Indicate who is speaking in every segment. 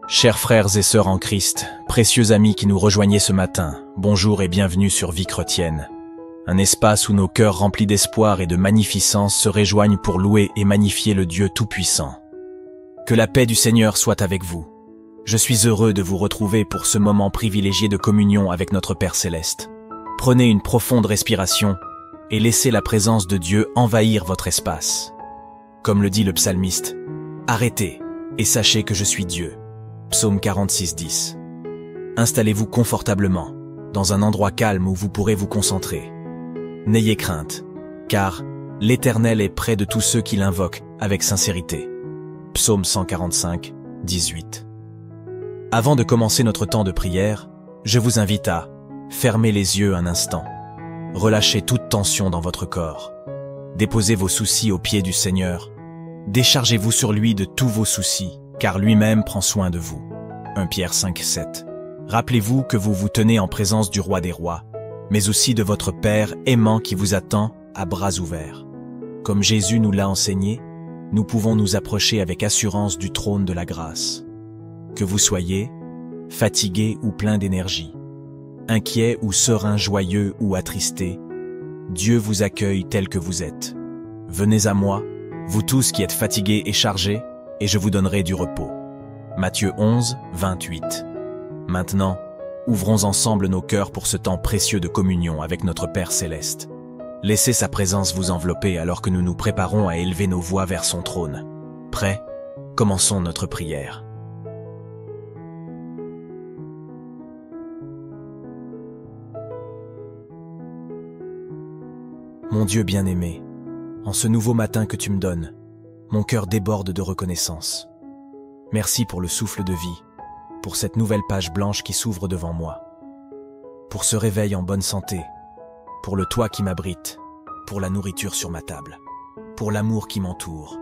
Speaker 1: Chers frères et sœurs en Christ, précieux amis qui nous rejoignez ce matin, bonjour et bienvenue sur Vie chrétienne. Un espace où nos cœurs remplis d'espoir et de magnificence se rejoignent pour louer et magnifier le Dieu Tout-Puissant. Que la paix du Seigneur soit avec vous. Je suis heureux de vous retrouver pour ce moment privilégié de communion avec notre Père Céleste. Prenez une profonde respiration et laissez la présence de Dieu envahir votre espace. Comme le dit le psalmiste, « Arrêtez et sachez que je suis Dieu ». Psaume 46, 10. Installez-vous confortablement, dans un endroit calme où vous pourrez vous concentrer. N'ayez crainte, car l'Éternel est près de tous ceux qui l'invoquent avec sincérité. Psaume 145, 18. Avant de commencer notre temps de prière, je vous invite à fermer les yeux un instant. Relâchez toute tension dans votre corps. Déposez vos soucis aux pieds du Seigneur. Déchargez-vous sur lui de tous vos soucis, car lui-même prend soin de vous. 1 Pierre 5, 7. Rappelez-vous que vous vous tenez en présence du Roi des Rois, mais aussi de votre Père aimant qui vous attend à bras ouverts. Comme Jésus nous l'a enseigné, nous pouvons nous approcher avec assurance du trône de la grâce. Que vous soyez fatigué ou plein d'énergie, inquiet ou serein, joyeux ou attristé, Dieu vous accueille tel que vous êtes. Venez à moi, vous tous qui êtes fatigués et chargés, et je vous donnerai du repos. Matthieu 11, 28. Maintenant, ouvrons ensemble nos cœurs pour ce temps précieux de communion avec notre Père Céleste. Laissez sa présence vous envelopper alors que nous nous préparons à élever nos voix vers son trône. Prêts? Commençons notre prière. Mon Dieu bien-aimé, en ce nouveau matin que tu me donnes, mon cœur déborde de reconnaissance. Merci pour le souffle de vie, pour cette nouvelle page blanche qui s'ouvre devant moi, pour ce réveil en bonne santé, pour le toit qui m'abrite, pour la nourriture sur ma table, pour l'amour qui m'entoure,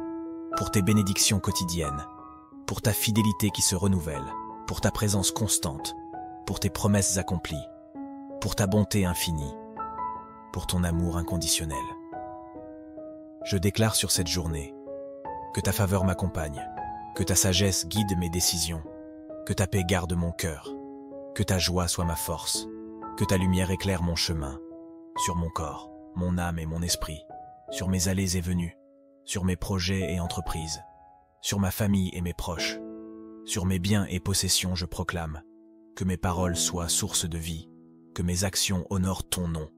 Speaker 1: pour tes bénédictions quotidiennes, pour ta fidélité qui se renouvelle, pour ta présence constante, pour tes promesses accomplies, pour ta bonté infinie, pour ton amour inconditionnel. Je déclare sur cette journée que ta faveur m'accompagne, que ta sagesse guide mes décisions, que ta paix garde mon cœur, que ta joie soit ma force, que ta lumière éclaire mon chemin, sur mon corps, mon âme et mon esprit, sur mes allées et venues, sur mes projets et entreprises, sur ma famille et mes proches, sur mes biens et possessions je proclame, que mes paroles soient source de vie, que mes actions honorent ton nom,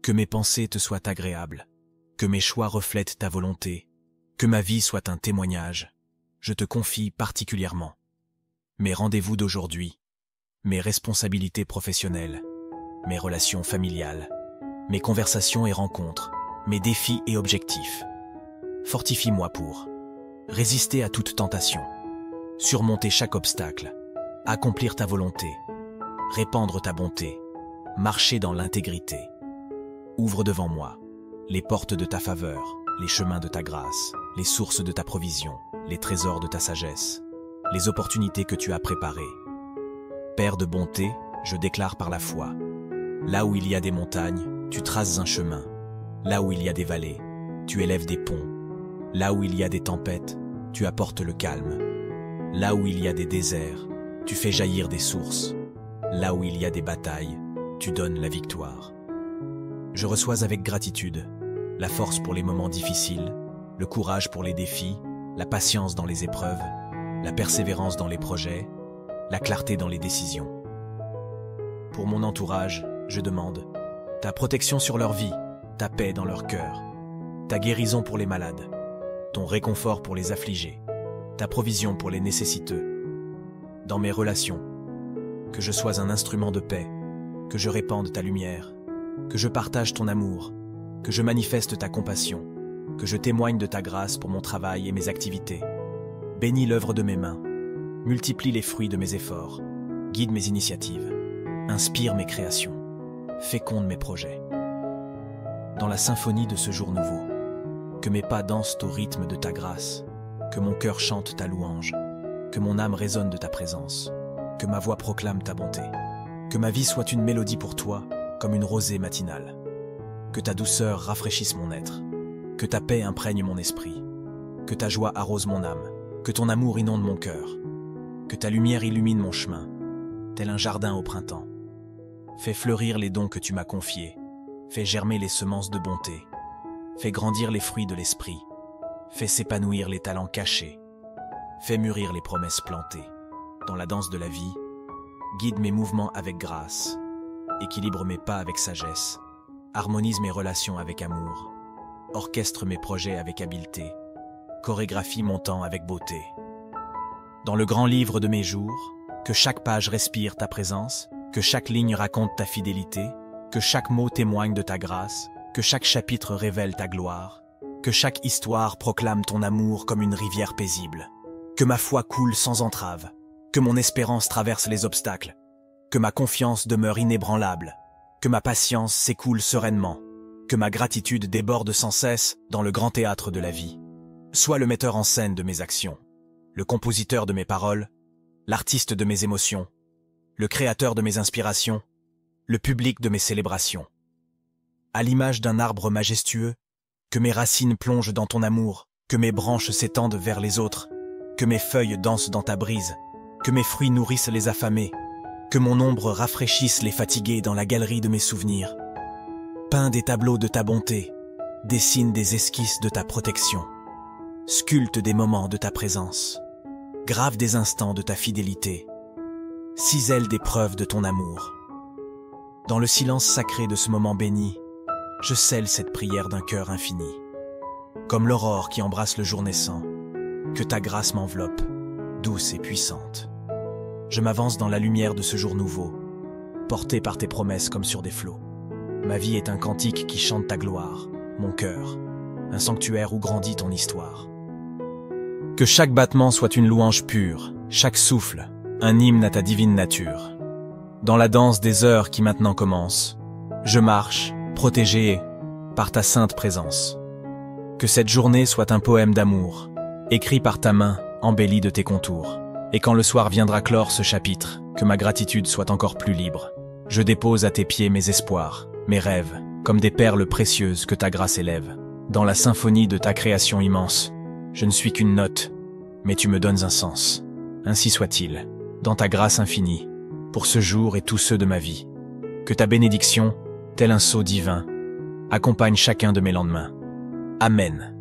Speaker 1: que mes pensées te soient agréables, que mes choix reflètent ta volonté, que ma vie soit un témoignage. Je te confie particulièrement mes rendez-vous d'aujourd'hui, mes responsabilités professionnelles, mes relations familiales, mes conversations et rencontres, mes défis et objectifs. Fortifie-moi pour résister à toute tentation, surmonter chaque obstacle, accomplir ta volonté, répandre ta bonté, marcher dans l'intégrité. Ouvre devant moi les portes de ta faveur, les chemins de ta grâce, les sources de ta provision, les trésors de ta sagesse, les opportunités que tu as préparées. Père de bonté, je déclare par la foi, là où il y a des montagnes, tu traces un chemin, là où il y a des vallées, tu élèves des ponts, là où il y a des tempêtes, tu apportes le calme, là où il y a des déserts, tu fais jaillir des sources, là où il y a des batailles, tu donnes la victoire. Je reçois avec gratitude la force pour les moments difficiles, le courage pour les défis, la patience dans les épreuves, la persévérance dans les projets, la clarté dans les décisions. Pour mon entourage, je demande ta protection sur leur vie, ta paix dans leur cœur, ta guérison pour les malades, ton réconfort pour les affligés, ta provision pour les nécessiteux. Dans mes relations, que je sois un instrument de paix, que je répande ta lumière, que je partage ton amour, que je manifeste ta compassion, que je témoigne de ta grâce pour mon travail et mes activités. Bénis l'œuvre de mes mains, multiplie les fruits de mes efforts, guide mes initiatives, inspire mes créations, féconde mes projets. Dans la symphonie de ce jour nouveau, que mes pas dansent au rythme de ta grâce, que mon cœur chante ta louange, que mon âme résonne de ta présence, que ma voix proclame ta bonté, que ma vie soit une mélodie pour toi, comme une rosée matinale, que ta douceur rafraîchisse mon être, que ta paix imprègne mon esprit, que ta joie arrose mon âme, que ton amour inonde mon cœur. Que ta lumière illumine mon chemin, tel un jardin au printemps. Fais fleurir les dons que tu m'as confiés, fais germer les semences de bonté, fais grandir les fruits de l'esprit, fais s'épanouir les talents cachés, fais mûrir les promesses plantées. Dans la danse de la vie, guide mes mouvements avec grâce, équilibre mes pas avec sagesse, harmonise mes relations avec amour, orchestre mes projets avec habileté, chorégraphie mon temps avec beauté. Dans le grand livre de mes jours, que chaque page respire ta présence, que chaque ligne raconte ta fidélité, que chaque mot témoigne de ta grâce, que chaque chapitre révèle ta gloire, que chaque histoire proclame ton amour comme une rivière paisible, que ma foi coule sans entrave, que mon espérance traverse les obstacles, que ma confiance demeure inébranlable, que ma patience s'écoule sereinement, que ma gratitude déborde sans cesse dans le grand théâtre de la vie. Sois le metteur en scène de mes actions, le compositeur de mes paroles, l'artiste de mes émotions, le créateur de mes inspirations, le public de mes célébrations. À l'image d'un arbre majestueux, que mes racines plongent dans ton amour, que mes branches s'étendent vers les autres, que mes feuilles dansent dans ta brise, que mes fruits nourrissent les affamés, que mon ombre rafraîchisse les fatigués dans la galerie de mes souvenirs. Peins des tableaux de ta bonté, dessine des esquisses de ta protection, sculpte des moments de ta présence, grave des instants de ta fidélité, cisèle des preuves de ton amour. Dans le silence sacré de ce moment béni, je scelle cette prière d'un cœur infini. Comme l'aurore qui embrasse le jour naissant, que ta grâce m'enveloppe, douce et puissante. Je m'avance dans la lumière de ce jour nouveau, porté par tes promesses comme sur des flots. Ma vie est un cantique qui chante ta gloire, mon cœur, un sanctuaire où grandit ton histoire. Que chaque battement soit une louange pure, chaque souffle, un hymne à ta divine nature. Dans la danse des heures qui maintenant commence, je marche, protégé par ta sainte présence. Que cette journée soit un poème d'amour, écrit par ta main, embelli de tes contours. Et quand le soir viendra clore ce chapitre, que ma gratitude soit encore plus libre. Je dépose à tes pieds mes espoirs, mes rêves, comme des perles précieuses que ta grâce élève. Dans la symphonie de ta création immense, je ne suis qu'une note, mais tu me donnes un sens. Ainsi soit-il, dans ta grâce infinie, pour ce jour et tous ceux de ma vie. Que ta bénédiction, tel un sceau divin, accompagne chacun de mes lendemains. Amen.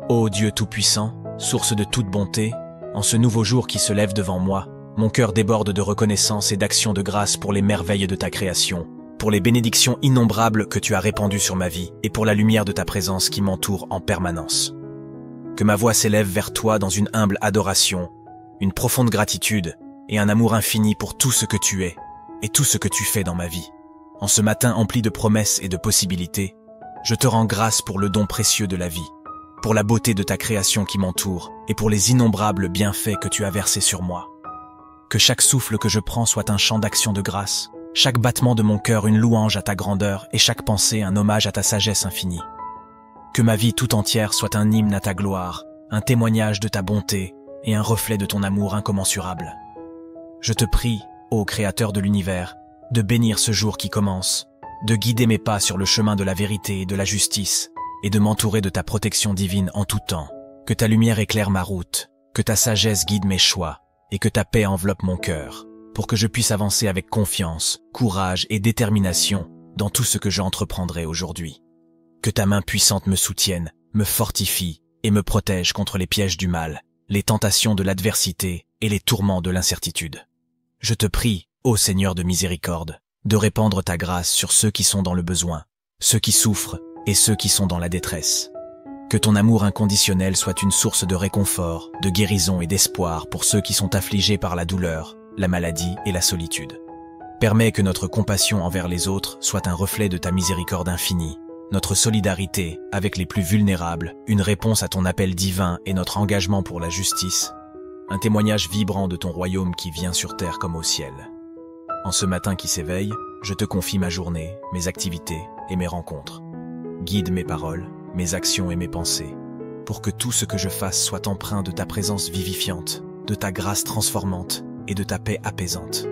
Speaker 1: Ô Dieu Tout-Puissant, source de toute bonté, en ce nouveau jour qui se lève devant moi, mon cœur déborde de reconnaissance et d'action de grâce pour les merveilles de ta création, pour les bénédictions innombrables que tu as répandues sur ma vie et pour la lumière de ta présence qui m'entoure en permanence. Que ma voix s'élève vers toi dans une humble adoration, une profonde gratitude et un amour infini pour tout ce que tu es et tout ce que tu fais dans ma vie. En ce matin empli de promesses et de possibilités, je te rends grâce pour le don précieux de la vie, pour la beauté de ta création qui m'entoure et pour les innombrables bienfaits que tu as versés sur moi. Que chaque souffle que je prends soit un chant d'action de grâce, chaque battement de mon cœur une louange à ta grandeur et chaque pensée un hommage à ta sagesse infinie. Que ma vie tout entière soit un hymne à ta gloire, un témoignage de ta bonté et un reflet de ton amour incommensurable. Je te prie, ô Créateur de l'univers, de bénir ce jour qui commence, de guider mes pas sur le chemin de la vérité et de la justice, et de m'entourer de ta protection divine en tout temps. Que ta lumière éclaire ma route, que ta sagesse guide mes choix, et que ta paix enveloppe mon cœur, pour que je puisse avancer avec confiance, courage et détermination dans tout ce que j'entreprendrai aujourd'hui. Que ta main puissante me soutienne, me fortifie et me protège contre les pièges du mal, les tentations de l'adversité et les tourments de l'incertitude. Je te prie, ô Seigneur de miséricorde, de répandre ta grâce sur ceux qui sont dans le besoin, ceux qui souffrent et ceux qui sont dans la détresse. Que ton amour inconditionnel soit une source de réconfort, de guérison et d'espoir pour ceux qui sont affligés par la douleur, la maladie et la solitude. Permets que notre compassion envers les autres soit un reflet de ta miséricorde infinie, notre solidarité avec les plus vulnérables, une réponse à ton appel divin et notre engagement pour la justice, un témoignage vibrant de ton royaume qui vient sur terre comme au ciel. En ce matin qui s'éveille, je te confie ma journée, mes activités et mes rencontres. Guide mes paroles, mes actions et mes pensées, pour que tout ce que je fasse soit empreint de ta présence vivifiante, de ta grâce transformante et de ta paix apaisante.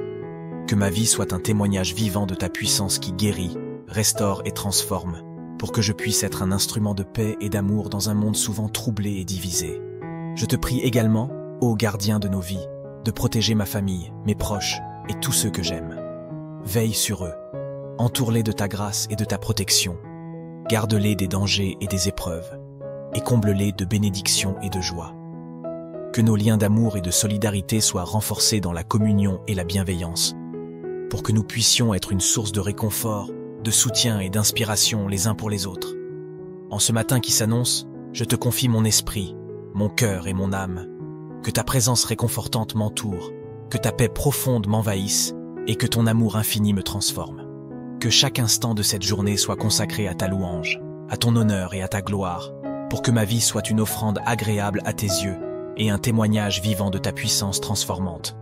Speaker 1: Que ma vie soit un témoignage vivant de ta puissance qui guérit, restaure et transforme, pour que je puisse être un instrument de paix et d'amour dans un monde souvent troublé et divisé. Je te prie également, ô gardien de nos vies, de protéger ma famille, mes proches et tous ceux que j'aime. Veille sur eux, entoure-les de ta grâce et de ta protection, garde-les des dangers et des épreuves, et comble-les de bénédictions et de joie. Que nos liens d'amour et de solidarité soient renforcés dans la communion et la bienveillance, pour que nous puissions être une source de réconfort, de soutien et d'inspiration les uns pour les autres. En ce matin qui s'annonce, je te confie mon esprit, mon cœur et mon âme. Que ta présence réconfortante m'entoure, que ta paix profonde m'envahisse et que ton amour infini me transforme. Que chaque instant de cette journée soit consacré à ta louange, à ton honneur et à ta gloire, pour que ma vie soit une offrande agréable à tes yeux et un témoignage vivant de ta puissance transformante.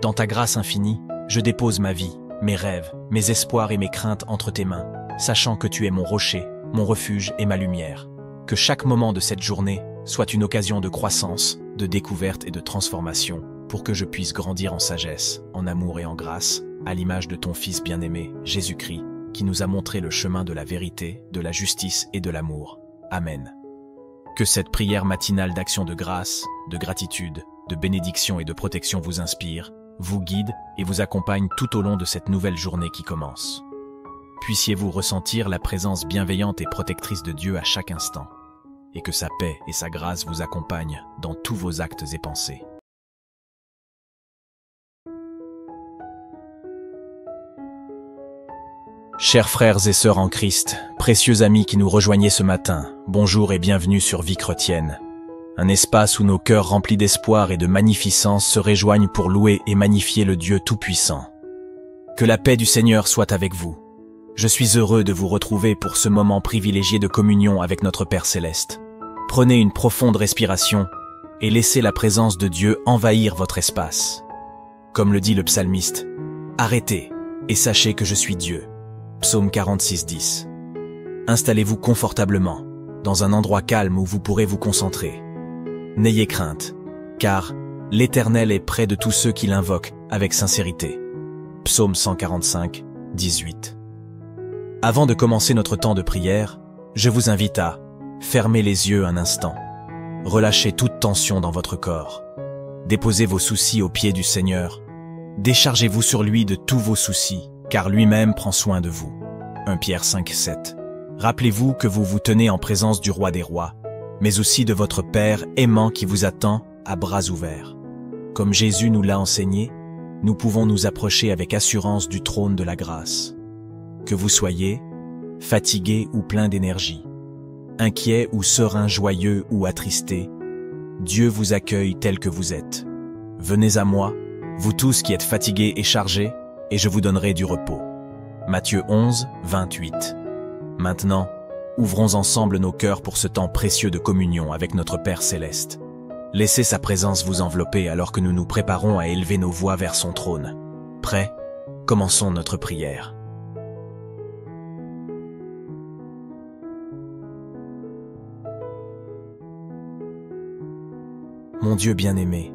Speaker 1: Dans ta grâce infinie, je dépose ma vie, mes rêves, mes espoirs et mes craintes entre tes mains, sachant que tu es mon rocher, mon refuge et ma lumière. Que chaque moment de cette journée soit une occasion de croissance, de découverte et de transformation, pour que je puisse grandir en sagesse, en amour et en grâce, à l'image de ton Fils bien-aimé, Jésus-Christ, qui nous a montré le chemin de la vérité, de la justice et de l'amour. Amen. Que cette prière matinale d'action de grâce, de gratitude, de bénédiction et de protection vous inspire, vous guide et vous accompagne tout au long de cette nouvelle journée qui commence. Puissiez-vous ressentir la présence bienveillante et protectrice de Dieu à chaque instant, et que sa paix et sa grâce vous accompagnent dans tous vos actes et pensées. Chers frères et sœurs en Christ, précieux amis qui nous rejoignez ce matin, bonjour et bienvenue sur Vie chrétienne, un espace où nos cœurs remplis d'espoir et de magnificence se rejoignent pour louer et magnifier le Dieu Tout-Puissant. Que la paix du Seigneur soit avec vous. Je suis heureux de vous retrouver pour ce moment privilégié de communion avec notre Père Céleste. Prenez une profonde respiration et laissez la présence de Dieu envahir votre espace. Comme le dit le psalmiste, « Arrêtez et sachez que je suis Dieu ». Psaume 46, 10. Installez-vous confortablement, dans un endroit calme où vous pourrez vous concentrer. N'ayez crainte, car l'Éternel est près de tous ceux qui l'invoquent avec sincérité. Psaume 145, 18. Avant de commencer notre temps de prière, je vous invite à fermer les yeux un instant. Relâchez toute tension dans votre corps. Déposez vos soucis aux pieds du Seigneur. Déchargez-vous sur lui de tous vos soucis, car lui-même prend soin de vous. 1 Pierre 5, 7. Rappelez-vous que vous vous tenez en présence du Roi des Rois, mais aussi de votre Père aimant qui vous attend à bras ouverts. Comme Jésus nous l'a enseigné, nous pouvons nous approcher avec assurance du trône de la grâce. Que vous soyez fatigué ou plein d'énergie, inquiet ou serein, joyeux ou attristé, Dieu vous accueille tel que vous êtes. Venez à moi, vous tous qui êtes fatigués et chargés, et je vous donnerai du repos. Matthieu 11, 28. Maintenant, ouvrons ensemble nos cœurs pour ce temps précieux de communion avec notre Père Céleste. Laissez sa présence vous envelopper alors que nous nous préparons à élever nos voix vers son trône. Prêts? Commençons notre prière. Mon Dieu bien-aimé,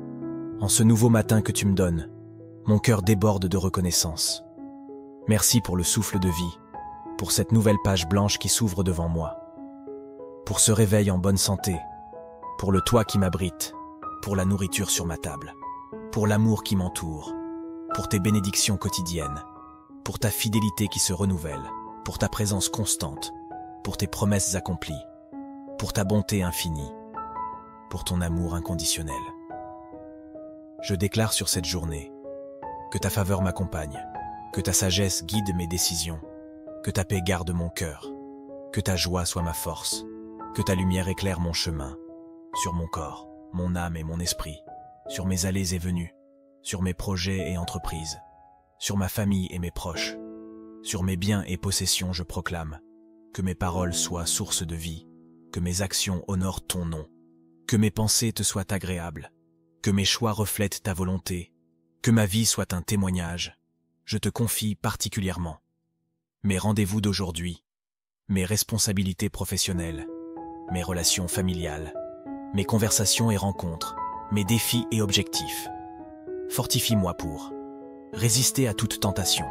Speaker 1: en ce nouveau matin que tu me donnes, mon cœur déborde de reconnaissance. Merci pour le souffle de vie, pour cette nouvelle page blanche qui s'ouvre devant moi, pour ce réveil en bonne santé, pour le toit qui m'abrite, pour la nourriture sur ma table, pour l'amour qui m'entoure, pour tes bénédictions quotidiennes, pour ta fidélité qui se renouvelle, pour ta présence constante, pour tes promesses accomplies, pour ta bonté infinie, pour ton amour inconditionnel. Je déclare sur cette journée que ta faveur m'accompagne, que ta sagesse guide mes décisions, que ta paix garde mon cœur, que ta joie soit ma force, que ta lumière éclaire mon chemin, sur mon corps, mon âme et mon esprit, sur mes allées et venues, sur mes projets et entreprises, sur ma famille et mes proches, sur mes biens et possessions je proclame, que mes paroles soient source de vie, que mes actions honorent ton nom, que mes pensées te soient agréables, que mes choix reflètent ta volonté, que ma vie soit un témoignage. Je te confie particulièrement mes rendez-vous d'aujourd'hui, mes responsabilités professionnelles, mes relations familiales, mes conversations et rencontres, mes défis et objectifs. Fortifie-moi pour résister à toute tentation,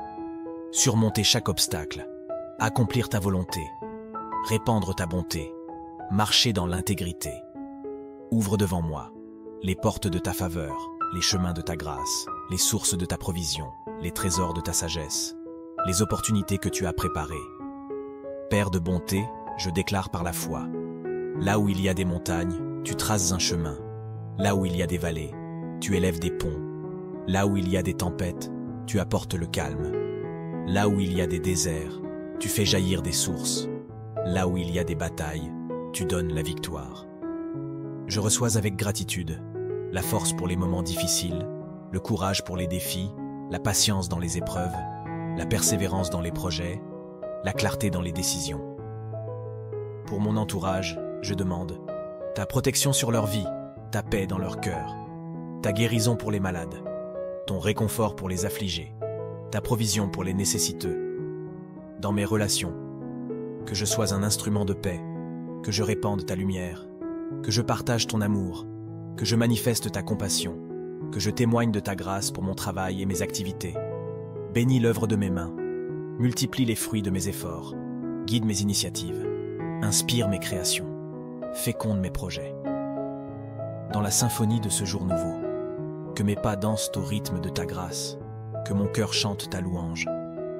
Speaker 1: surmonter chaque obstacle, accomplir ta volonté, répandre ta bonté, marcher dans l'intégrité. Ouvre devant moi les portes de ta faveur, les chemins de ta grâce, les sources de ta provision, les trésors de ta sagesse, les opportunités que tu as préparées. Père de bonté, je déclare par la foi, là où il y a des montagnes, tu traces un chemin. Là où il y a des vallées, tu élèves des ponts. Là où il y a des tempêtes, tu apportes le calme. Là où il y a des déserts, tu fais jaillir des sources. Là où il y a des batailles, tu donnes la victoire. Je reçois avec gratitude la force pour les moments difficiles, le courage pour les défis, la patience dans les épreuves, la persévérance dans les projets, la clarté dans les décisions. Pour mon entourage, je demande ta protection sur leur vie, ta paix dans leur cœur, ta guérison pour les malades, ton réconfort pour les affligés, ta provision pour les nécessiteux. Dans mes relations, que je sois un instrument de paix, que je répande ta lumière, que je partage ton amour, que je manifeste ta compassion, que je témoigne de ta grâce pour mon travail et mes activités. Bénis l'œuvre de mes mains, multiplie les fruits de mes efforts, guide mes initiatives, inspire mes créations, féconde mes projets. Dans la symphonie de ce jour nouveau, que mes pas dansent au rythme de ta grâce, que mon cœur chante ta louange,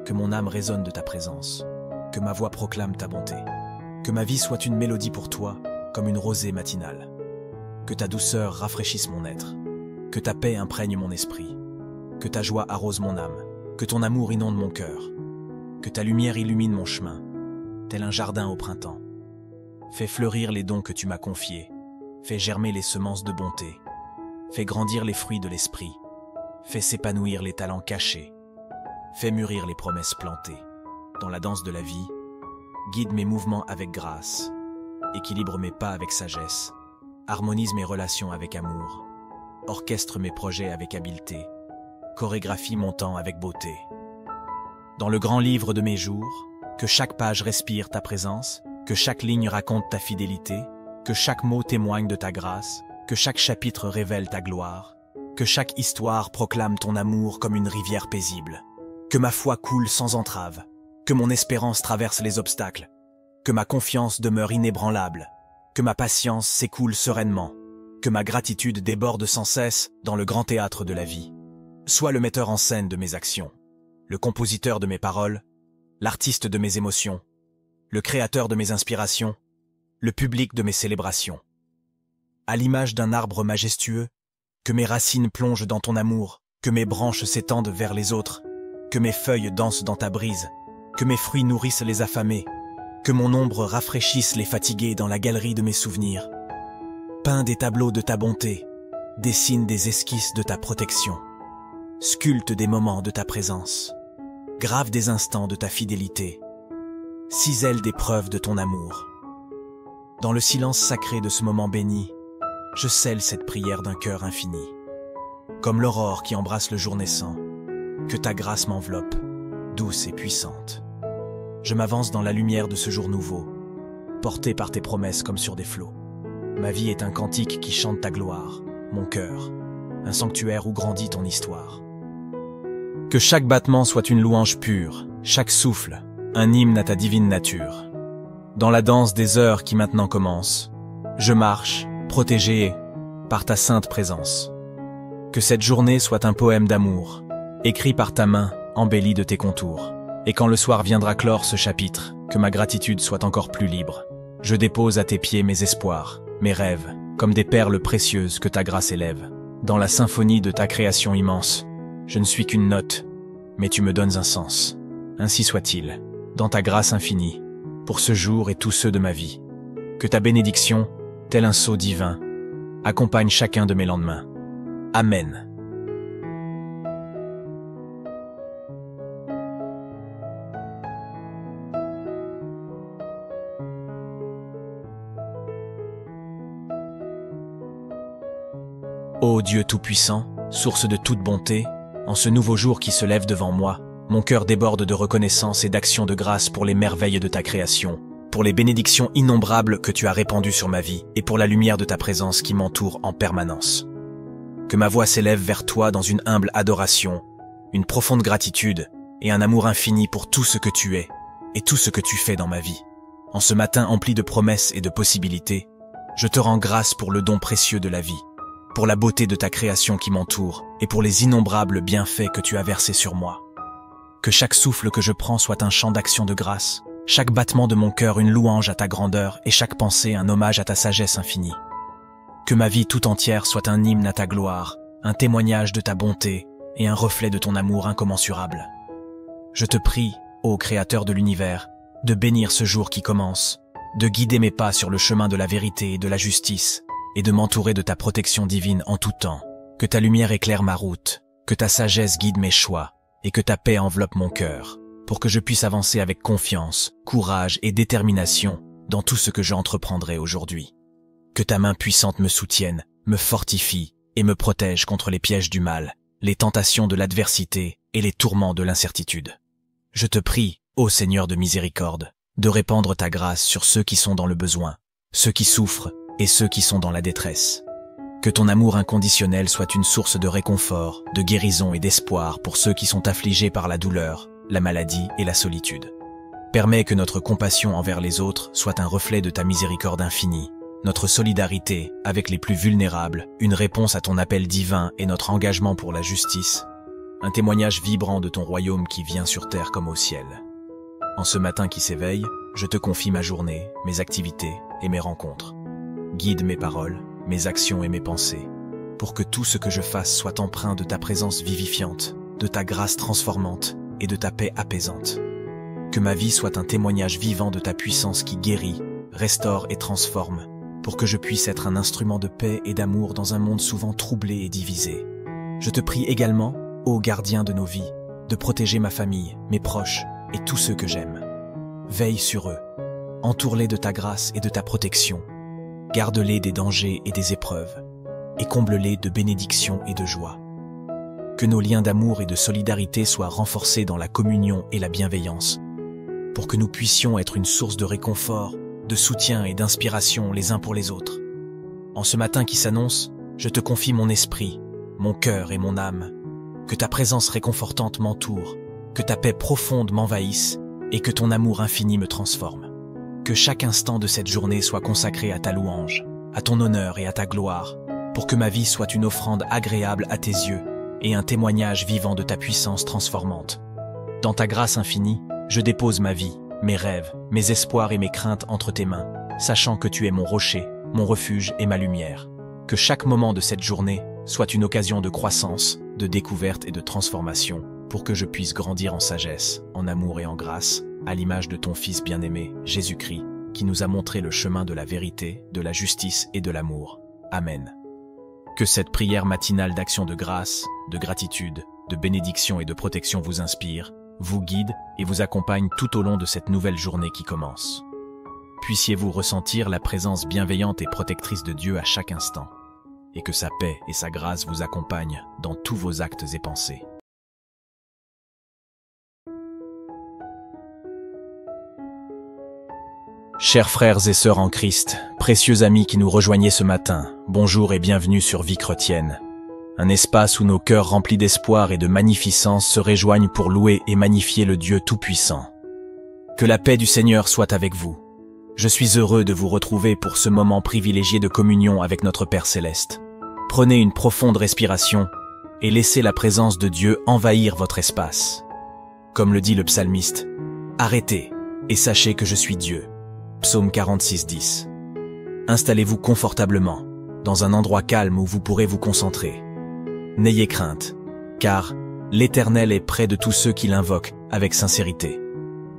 Speaker 1: que mon âme résonne de ta présence, que ma voix proclame ta bonté, que ma vie soit une mélodie pour toi, comme une rosée matinale, que ta douceur rafraîchisse mon être, que ta paix imprègne mon esprit, que ta joie arrose mon âme, que ton amour inonde mon cœur, que ta lumière illumine mon chemin, tel un jardin au printemps. Fais fleurir les dons que tu m'as confiés, fais germer les semences de bonté, fais grandir les fruits de l'esprit, fais s'épanouir les talents cachés, fais mûrir les promesses plantées. Dans la danse de la vie, guide mes mouvements avec grâce, équilibre mes pas avec sagesse, harmonise mes relations avec amour, orchestre mes projets avec habileté, chorégraphie mon temps avec beauté. Dans le grand livre de mes jours, que chaque page respire ta présence, que chaque ligne raconte ta fidélité, que chaque mot témoigne de ta grâce, que chaque chapitre révèle ta gloire, que chaque histoire proclame ton amour comme une rivière paisible, que ma foi coule sans entrave, que mon espérance traverse les obstacles, que ma confiance demeure inébranlable, que ma patience s'écoule sereinement, que ma gratitude déborde sans cesse dans le grand théâtre de la vie. Sois le metteur en scène de mes actions, le compositeur de mes paroles, l'artiste de mes émotions, le créateur de mes inspirations, le public de mes célébrations. À l'image d'un arbre majestueux, que mes racines plongent dans ton amour, que mes branches s'étendent vers les autres, que mes feuilles dansent dans ta brise, que mes fruits nourrissent les affamés, que mon ombre rafraîchisse les fatigués dans la galerie de mes souvenirs. Peins des tableaux de ta bonté, dessine des esquisses de ta protection, sculpte des moments de ta présence, grave des instants de ta fidélité, cisèle des preuves de ton amour. Dans le silence sacré de ce moment béni, je scelle cette prière d'un cœur infini. Comme l'aurore qui embrasse le jour naissant, que ta grâce m'enveloppe, douce et puissante. Je m'avance dans la lumière de ce jour nouveau, porté par tes promesses comme sur des flots. Ma vie est un cantique qui chante ta gloire, mon cœur, un sanctuaire où grandit ton histoire. Que chaque battement soit une louange pure, chaque souffle, un hymne à ta divine nature. Dans la danse des heures qui maintenant commence, je marche, protégé par ta sainte présence. Que cette journée soit un poème d'amour, écrit par ta main, embelli de tes contours. Et quand le soir viendra clore ce chapitre, que ma gratitude soit encore plus libre. Je dépose à tes pieds mes espoirs, mes rêves, comme des perles précieuses que ta grâce élève. Dans la symphonie de ta création immense, je ne suis qu'une note, mais tu me donnes un sens. Ainsi soit-il, dans ta grâce infinie, pour ce jour et tous ceux de ma vie. Que ta bénédiction, tel un sceau divin, accompagne chacun de mes lendemains. Amen. Ô Dieu Tout-Puissant, source de toute bonté, en ce nouveau jour qui se lève devant moi, mon cœur déborde de reconnaissance et d'action de grâce pour les merveilles de ta création, pour les bénédictions innombrables que tu as répandues sur ma vie et pour la lumière de ta présence qui m'entoure en permanence. Que ma voix s'élève vers toi dans une humble adoration, une profonde gratitude et un amour infini pour tout ce que tu es et tout ce que tu fais dans ma vie. En ce matin empli de promesses et de possibilités, je te rends grâce pour le don précieux de la vie, pour la beauté de ta création qui m'entoure et pour les innombrables bienfaits que tu as versés sur moi. Que chaque souffle que je prends soit un chant d'action de grâce, chaque battement de mon cœur une louange à ta grandeur et chaque pensée un hommage à ta sagesse infinie. Que ma vie tout entière soit un hymne à ta gloire, un témoignage de ta bonté et un reflet de ton amour incommensurable. Je te prie, ô Créateur de l'univers, de bénir ce jour qui commence, de guider mes pas sur le chemin de la vérité et de la justice, et de m'entourer de ta protection divine en tout temps. Que ta lumière éclaire ma route, que ta sagesse guide mes choix, et que ta paix enveloppe mon cœur, pour que je puisse avancer avec confiance, courage et détermination dans tout ce que j'entreprendrai aujourd'hui. Que ta main puissante me soutienne, me fortifie et me protège contre les pièges du mal, les tentations de l'adversité et les tourments de l'incertitude. Je te prie, ô Seigneur de miséricorde, de répandre ta grâce sur ceux qui sont dans le besoin, ceux qui souffrent et ceux qui sont dans la détresse. Que ton amour inconditionnel soit une source de réconfort, de guérison et d'espoir pour ceux qui sont affligés par la douleur, la maladie et la solitude. Permets que notre compassion envers les autres soit un reflet de ta miséricorde infinie, notre solidarité avec les plus vulnérables, une réponse à ton appel divin et notre engagement pour la justice, un témoignage vibrant de ton royaume qui vient sur terre comme au ciel. En ce matin qui s'éveille, je te confie ma journée, mes activités et mes rencontres. Guide mes paroles, mes actions et mes pensées, pour que tout ce que je fasse soit empreint de ta présence vivifiante, de ta grâce transformante et de ta paix apaisante. Que ma vie soit un témoignage vivant de ta puissance qui guérit, restaure et transforme, pour que je puisse être un instrument de paix et d'amour dans un monde souvent troublé et divisé. Je te prie également, ô gardien de nos vies, de protéger ma famille, mes proches et tous ceux que j'aime. Veille sur eux, entoure-les de ta grâce et de ta protection, garde-les des dangers et des épreuves, et comble-les de bénédictions et de joie. Que nos liens d'amour et de solidarité soient renforcés dans la communion et la bienveillance, pour que nous puissions être une source de réconfort, de soutien et d'inspiration les uns pour les autres. En ce matin qui s'annonce, je te confie mon esprit, mon cœur et mon âme. Que ta présence réconfortante m'entoure, que ta paix profonde m'envahisse et que ton amour infini me transforme. Que chaque instant de cette journée soit consacré à ta louange, à ton honneur et à ta gloire, pour que ma vie soit une offrande agréable à tes yeux et un témoignage vivant de ta puissance transformante. Dans ta grâce infinie, je dépose ma vie, mes rêves, mes espoirs et mes craintes entre tes mains, sachant que tu es mon rocher, mon refuge et ma lumière. Que chaque moment de cette journée soit une occasion de croissance, de découverte et de transformation, pour que je puisse grandir en sagesse, en amour et en grâce, à l'image de ton Fils bien-aimé, Jésus-Christ, qui nous a montré le chemin de la vérité, de la justice et de l'amour. Amen. Que cette prière matinale d'action de grâce, de gratitude, de bénédiction et de protection vous inspire, vous guide et vous accompagne tout au long de cette nouvelle journée qui commence. Puissiez-vous ressentir la présence bienveillante et protectrice de Dieu à chaque instant, et que sa paix et sa grâce vous accompagnent dans tous vos actes et pensées. Chers frères et sœurs en Christ, précieux amis qui nous rejoignez ce matin, bonjour et bienvenue sur Vie chrétienne. Un espace où nos cœurs remplis d'espoir et de magnificence se rejoignent pour louer et magnifier le Dieu Tout-Puissant. Que la paix du Seigneur soit avec vous. Je suis heureux de vous retrouver pour ce moment privilégié de communion avec notre Père Céleste. Prenez une profonde respiration et laissez la présence de Dieu envahir votre espace. Comme le dit le psalmiste, « Arrêtez et sachez que je suis Dieu ». Psaume 46, 10. Installez-vous confortablement, dans un endroit calme où vous pourrez vous concentrer. N'ayez crainte, car l'Éternel est près de tous ceux qui l'invoquent avec sincérité.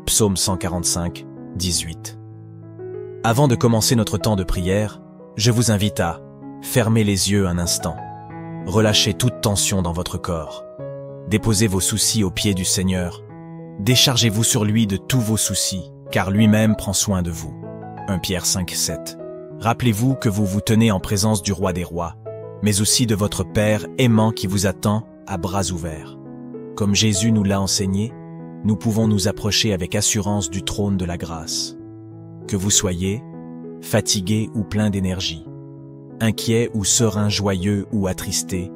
Speaker 1: Psaume 145, 18. Avant de commencer notre temps de prière, je vous invite à fermer les yeux un instant. Relâchez toute tension dans votre corps. Déposez vos soucis aux pieds du Seigneur. Déchargez-vous sur lui de tous vos soucis, car lui-même prend soin de vous. 1 Pierre 5, 7. Rappelez-vous que vous vous tenez en présence du Roi des Rois, mais aussi de votre Père aimant qui vous attend à bras ouverts. Comme Jésus nous l'a enseigné, nous pouvons nous approcher avec assurance du trône de la grâce. Que vous soyez fatigué ou plein d'énergie, inquiet ou serein, joyeux ou attristé,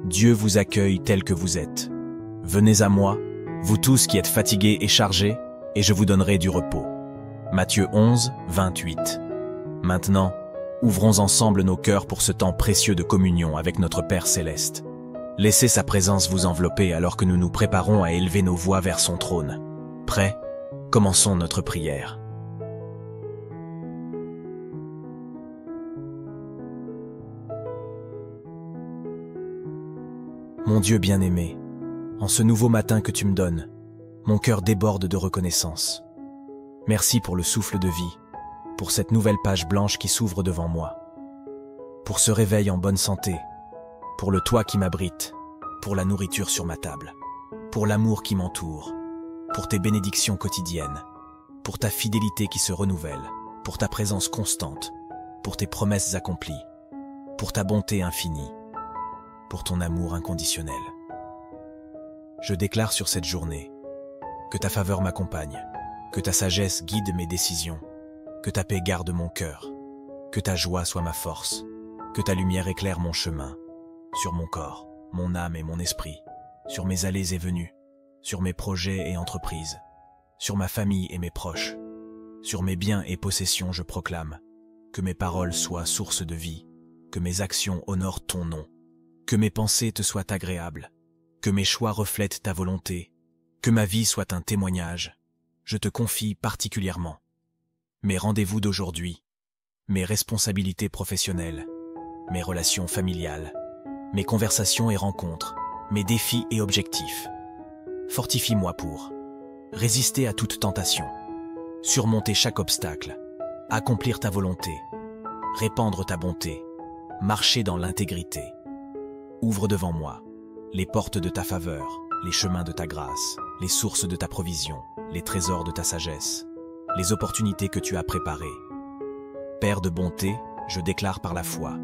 Speaker 1: Dieu vous accueille tel que vous êtes. Venez à moi, vous tous qui êtes fatigués et chargés, et je vous donnerai du repos. Matthieu 11, 28. Maintenant, ouvrons ensemble nos cœurs pour ce temps précieux de communion avec notre Père Céleste. Laissez sa présence vous envelopper alors que nous nous préparons à élever nos voix vers son trône. Prêts? Commençons notre prière. Mon Dieu bien-aimé, en ce nouveau matin que tu me donnes, mon cœur déborde de reconnaissance. Merci pour le souffle de vie, pour cette nouvelle page blanche qui s'ouvre devant moi, pour ce réveil en bonne santé, pour le toit qui m'abrite, pour la nourriture sur ma table, pour l'amour qui m'entoure, pour tes bénédictions quotidiennes, pour ta fidélité qui se renouvelle, pour ta présence constante, pour tes promesses accomplies, pour ta bonté infinie, pour ton amour inconditionnel. Je déclare sur cette journée que ta faveur m'accompagne, que ta sagesse guide mes décisions, que ta paix garde mon cœur, que ta joie soit ma force, que ta lumière éclaire mon chemin, sur mon corps, mon âme et mon esprit, sur mes allées et venues, sur mes projets et entreprises, sur ma famille et mes proches, sur mes biens et possessions je proclame, que mes paroles soient source de vie, que mes actions honorent ton nom, que mes pensées te soient agréables, que mes choix reflètent ta volonté, que ma vie soit un témoignage. Je te confie particulièrement mes rendez-vous d'aujourd'hui, mes responsabilités professionnelles, mes relations familiales, mes conversations et rencontres, mes défis et objectifs. Fortifie-moi pour résister à toute tentation, surmonter chaque obstacle, accomplir ta volonté, répandre ta bonté, marcher dans l'intégrité. Ouvre devant moi les portes de ta faveur, les chemins de ta grâce, les sources de ta provision, les trésors de ta sagesse, les opportunités que tu as préparées. Père de bonté, je déclare par la foi,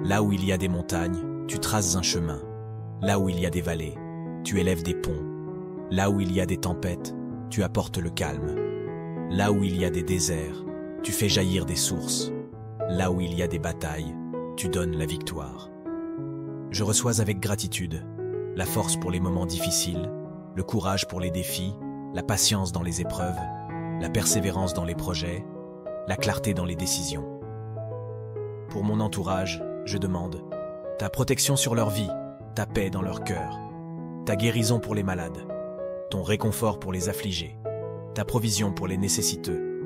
Speaker 1: là où il y a des montagnes, tu traces un chemin, là où il y a des vallées, tu élèves des ponts, là où il y a des tempêtes, tu apportes le calme, là où il y a des déserts, tu fais jaillir des sources, là où il y a des batailles, tu donnes la victoire. Je reçois avec gratitude la force pour les moments difficiles, le courage pour les défis, la patience dans les épreuves, la persévérance dans les projets, la clarté dans les décisions. Pour mon entourage, je demande ta protection sur leur vie, ta paix dans leur cœur, ta guérison pour les malades, ton réconfort pour les affligés, ta provision pour les nécessiteux.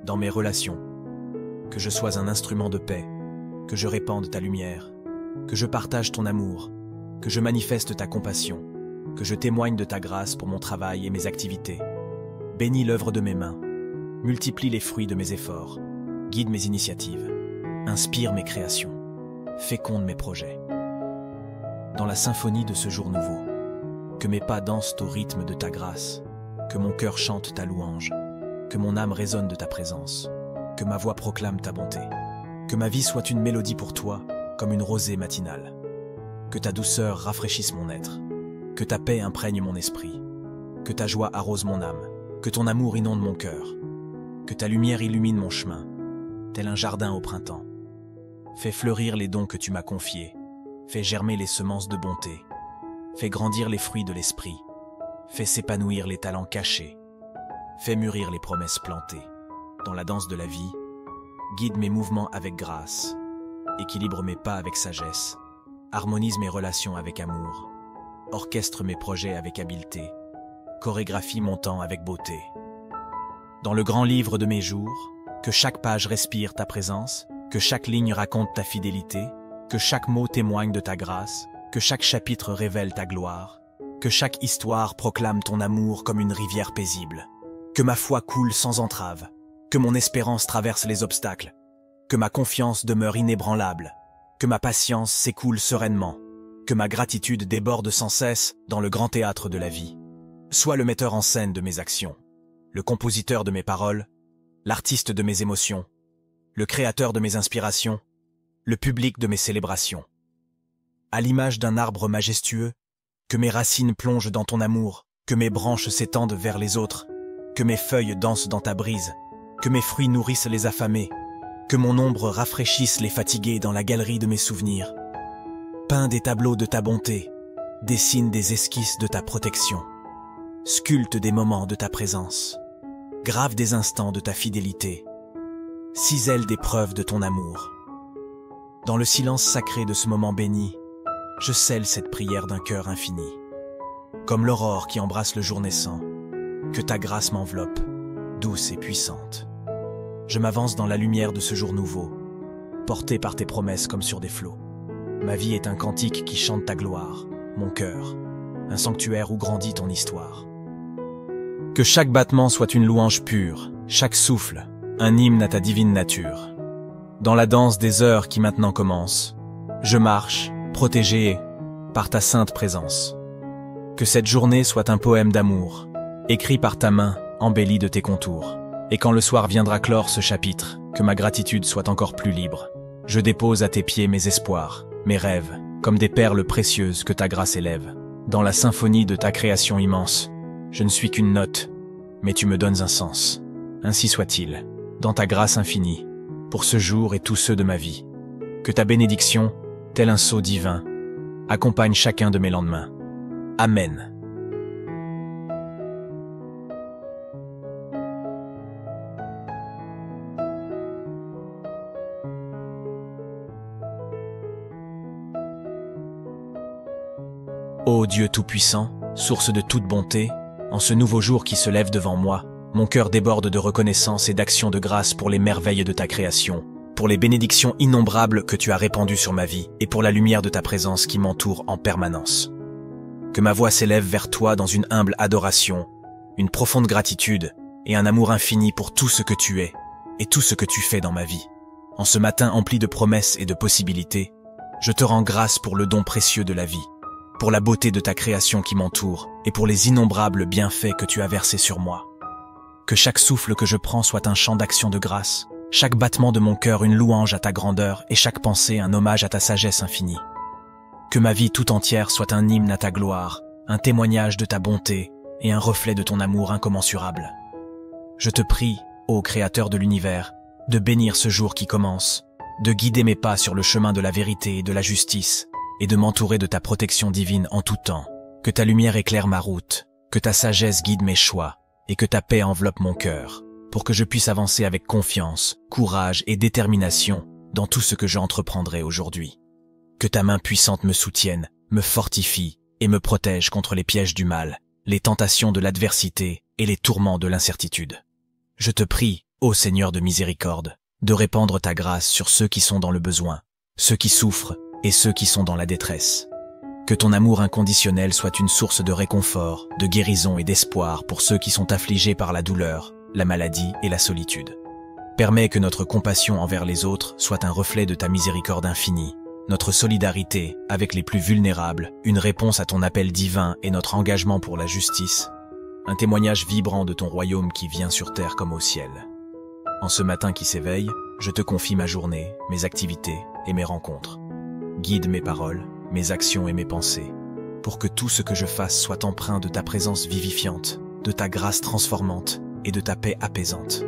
Speaker 1: Dans mes relations, que je sois un instrument de paix, que je répande ta lumière, que je partage ton amour, que je manifeste ta compassion, que je témoigne de ta grâce pour mon travail et mes activités. Bénis l'œuvre de mes mains, multiplie les fruits de mes efforts, guide mes initiatives, inspire mes créations, féconde mes projets. Dans la symphonie de ce jour nouveau, que mes pas dansent au rythme de ta grâce, que mon cœur chante ta louange, que mon âme résonne de ta présence, que ma voix proclame ta bonté, que ma vie soit une mélodie pour toi, comme une rosée matinale. Que ta douceur rafraîchisse mon être, que ta paix imprègne mon esprit, que ta joie arrose mon âme, que ton amour inonde mon cœur, que ta lumière illumine mon chemin, tel un jardin au printemps. Fais fleurir les dons que tu m'as confiés, fais germer les semences de bonté, fais grandir les fruits de l'esprit, fais s'épanouir les talents cachés, fais mûrir les promesses plantées. Dans la danse de la vie, guide mes mouvements avec grâce, équilibre mes pas avec sagesse, harmonise mes relations avec amour, orchestre mes projets avec habileté, chorégraphie mon temps avec beauté. Dans le grand livre de mes jours, que chaque page respire ta présence, que chaque ligne raconte ta fidélité, que chaque mot témoigne de ta grâce, que chaque chapitre révèle ta gloire, que chaque histoire proclame ton amour comme une rivière paisible, que ma foi coule sans entrave, que mon espérance traverse les obstacles, que ma confiance demeure inébranlable, que ma patience s'écoule sereinement, que ma gratitude déborde sans cesse dans le grand théâtre de la vie. Sois le metteur en scène de mes actions, le compositeur de mes paroles, l'artiste de mes émotions, le créateur de mes inspirations, le public de mes célébrations. À l'image d'un arbre majestueux, que mes racines plongent dans ton amour, que mes branches s'étendent vers les autres, que mes feuilles dansent dans ta brise, que mes fruits nourrissent les affamés, que mon ombre rafraîchisse les fatigués dans la galerie de mes souvenirs. Peins des tableaux de ta bonté, Dessine des esquisses de ta protection. Sculpte des moments de ta présence. Grave des instants de ta fidélité. Cisèle des preuves de ton amour. Dans le silence sacré de ce moment béni, je scelle cette prière d'un cœur infini. Comme l'aurore qui embrasse le jour naissant, que ta grâce m'enveloppe, douce et puissante. Je m'avance dans la lumière de ce jour nouveau, porté par tes promesses comme sur des flots. Ma vie est un cantique qui chante ta gloire, mon cœur, un sanctuaire où grandit ton histoire. Que chaque battement soit une louange pure, chaque souffle, un hymne à ta divine nature. Dans la danse des heures qui maintenant commence, je marche, protégé par ta sainte présence. Que cette journée soit un poème d'amour, écrit par ta main, embelli de tes contours. Et quand le soir viendra clore ce chapitre, que ma gratitude soit encore plus libre. Je dépose à tes pieds mes espoirs, mes rêves, comme des perles précieuses que ta grâce élève. Dans la symphonie de ta création immense, je ne suis qu'une note, mais tu me donnes un sens. Ainsi soit-il, dans ta grâce infinie, pour ce jour et tous ceux de ma vie. Que ta bénédiction, tel un sceau divin, accompagne chacun de mes lendemains. Amen. Ô Dieu Tout-Puissant, source de toute bonté, en ce nouveau jour qui se lève devant moi, mon cœur déborde de reconnaissance et d'action de grâce pour les merveilles de ta création, pour les bénédictions innombrables que tu as répandues sur ma vie et pour la lumière de ta présence qui m'entoure en permanence. Que ma voix s'élève vers toi dans une humble adoration, une profonde gratitude et un amour infini pour tout ce que tu es et tout ce que tu fais dans ma vie. En ce matin empli de promesses et de possibilités, je te rends grâce pour le don précieux de la vie, pour la beauté de ta création qui m'entoure et pour les innombrables bienfaits que tu as versés sur moi. Que chaque souffle que je prends soit un chant d'action de grâce, chaque battement de mon cœur une louange à ta grandeur et chaque pensée un hommage à ta sagesse infinie. Que ma vie tout entière soit un hymne à ta gloire, un témoignage de ta bonté et un reflet de ton amour incommensurable. Je te prie, ô Créateur de l'univers, de bénir ce jour qui commence, de guider mes pas sur le chemin de la vérité et de la justice, et de m'entourer de ta protection divine en tout temps. Que ta lumière éclaire ma route, que ta sagesse guide mes choix, et que ta paix enveloppe mon cœur, pour que je puisse avancer avec confiance, courage et détermination dans tout ce que j'entreprendrai aujourd'hui. Que ta main puissante me soutienne, me fortifie et me protège contre les pièges du mal, les tentations de l'adversité et les tourments de l'incertitude. Je te prie, ô Seigneur de miséricorde, de répandre ta grâce sur ceux qui sont dans le besoin, ceux qui souffrent et ceux qui sont dans la détresse. Que ton amour inconditionnel soit une source de réconfort, de guérison et d'espoir pour ceux qui sont affligés par la douleur, la maladie et la solitude. Permets que notre compassion envers les autres soit un reflet de ta miséricorde infinie, notre solidarité avec les plus vulnérables, une réponse à ton appel divin et notre engagement pour la justice, un témoignage vibrant de ton royaume qui vient sur terre comme au ciel. En ce matin qui s'éveille, je te confie ma journée, mes activités et mes rencontres. Guide mes paroles, mes actions et mes pensées, pour que tout ce que je fasse soit empreint de ta présence vivifiante, de ta grâce transformante et de ta paix apaisante.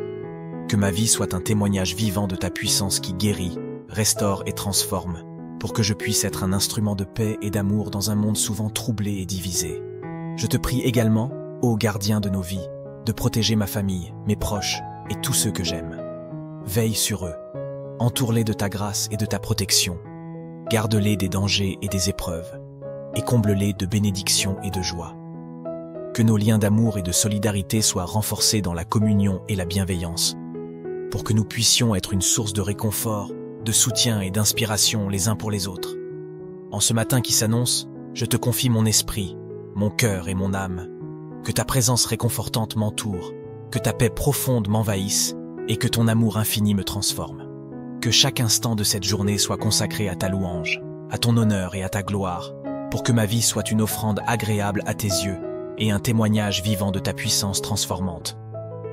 Speaker 1: Que ma vie soit un témoignage vivant de ta puissance qui guérit, restaure et transforme, pour que je puisse être un instrument de paix et d'amour dans un monde souvent troublé et divisé. Je te prie également, ô gardien de nos vies, de protéger ma famille, mes proches et tous ceux que j'aime. Veille sur eux, entoure-les de ta grâce et de ta protection, garde-les des dangers et des épreuves, et comble-les de bénédictions et de joie. Que nos liens d'amour et de solidarité soient renforcés dans la communion et la bienveillance, pour que nous puissions être une source de réconfort, de soutien et d'inspiration les uns pour les autres. En ce matin qui s'annonce, je te confie mon esprit, mon cœur et mon âme, que ta présence réconfortante m'entoure, que ta paix profonde m'envahisse et que ton amour infini me transforme. Que chaque instant de cette journée soit consacré à ta louange, à ton honneur et à ta gloire, pour que ma vie soit une offrande agréable à tes yeux et un témoignage vivant de ta puissance transformante.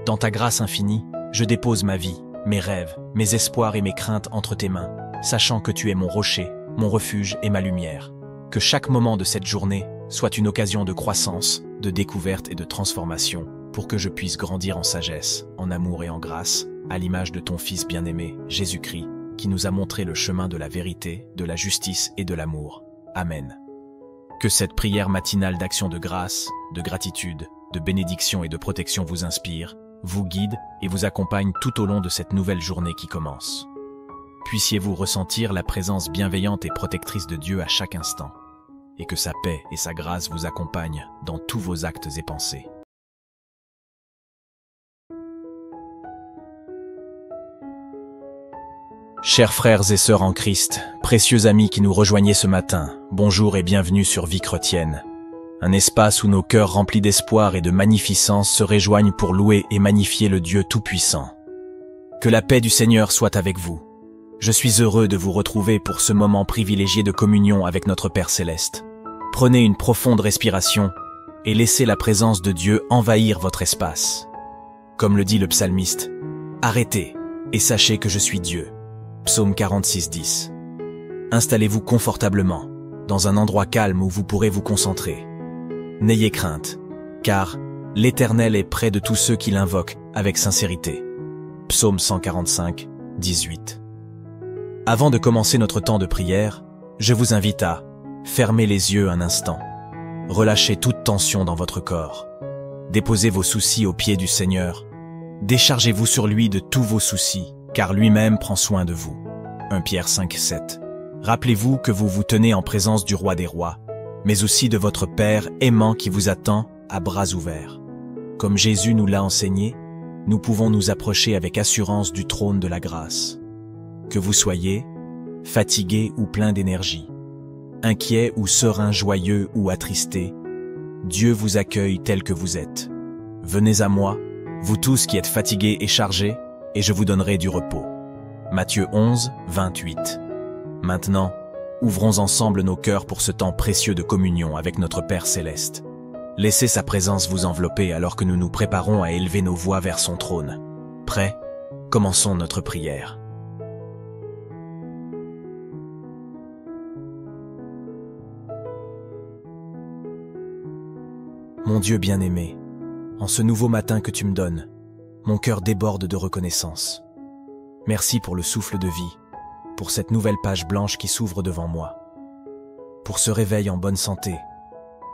Speaker 1: Dans ta grâce infinie, je dépose ma vie, mes rêves, mes espoirs et mes craintes entre tes mains, sachant que tu es mon rocher, mon refuge et ma lumière. Que chaque moment de cette journée soit une occasion de croissance, de découverte et de transformation, pour que je puisse grandir en sagesse, en amour et en grâce, à l'image de ton Fils bien-aimé, Jésus-Christ, qui nous a montré le chemin de la vérité, de la justice et de l'amour. Amen. Que cette prière matinale d'action de grâce, de gratitude, de bénédiction et de protection vous inspire, vous guide et vous accompagne tout au long de cette nouvelle journée qui commence. Puissiez-vous ressentir la présence bienveillante et protectrice de Dieu à chaque instant, et que sa paix et sa grâce vous accompagnent dans tous vos actes et pensées. Chers frères et sœurs en Christ, précieux amis qui nous rejoignez ce matin, bonjour et bienvenue sur Vie chrétienne. Un espace où nos cœurs remplis d'espoir et de magnificence se rejoignent pour louer et magnifier le Dieu Tout-Puissant. Que la paix du Seigneur soit avec vous. Je suis heureux de vous retrouver pour ce moment privilégié de communion avec notre Père Céleste. Prenez une profonde respiration et laissez la présence de Dieu envahir votre espace. Comme le dit le psalmiste, « Arrêtez et sachez que je suis Dieu ». Psaume 46, 10. Installez-vous confortablement, dans un endroit calme où vous pourrez vous concentrer. N'ayez crainte, car l'Éternel est près de tous ceux qui l'invoquent avec sincérité. Psaume 145, 18. Avant de commencer notre temps de prière, je vous invite à fermer les yeux un instant. Relâchez toute tension dans votre corps. Déposez vos soucis aux pieds du Seigneur. Déchargez-vous sur lui de tous vos soucis, car lui-même prend soin de vous. 1 Pierre 5, 7. Rappelez-vous que vous vous tenez en présence du Roi des Rois, mais aussi de votre Père aimant qui vous attend à bras ouverts. Comme Jésus nous l'a enseigné, nous pouvons nous approcher avec assurance du trône de la grâce. Que vous soyez fatigué ou plein d'énergie, inquiet ou serein, joyeux ou attristé, Dieu vous accueille tel que vous êtes. Venez à moi, vous tous qui êtes fatigués et chargés, et je vous donnerai du repos. Matthieu 11, 28. Maintenant, ouvrons ensemble nos cœurs pour ce temps précieux de communion avec notre Père Céleste. Laissez sa présence vous envelopper alors que nous nous préparons à élever nos voix vers son trône. Prêts? Commençons notre prière. Mon Dieu bien-aimé, en ce nouveau matin que tu me donnes, mon cœur déborde de reconnaissance. Merci pour le souffle de vie, pour cette nouvelle page blanche qui s'ouvre devant moi, pour ce réveil en bonne santé,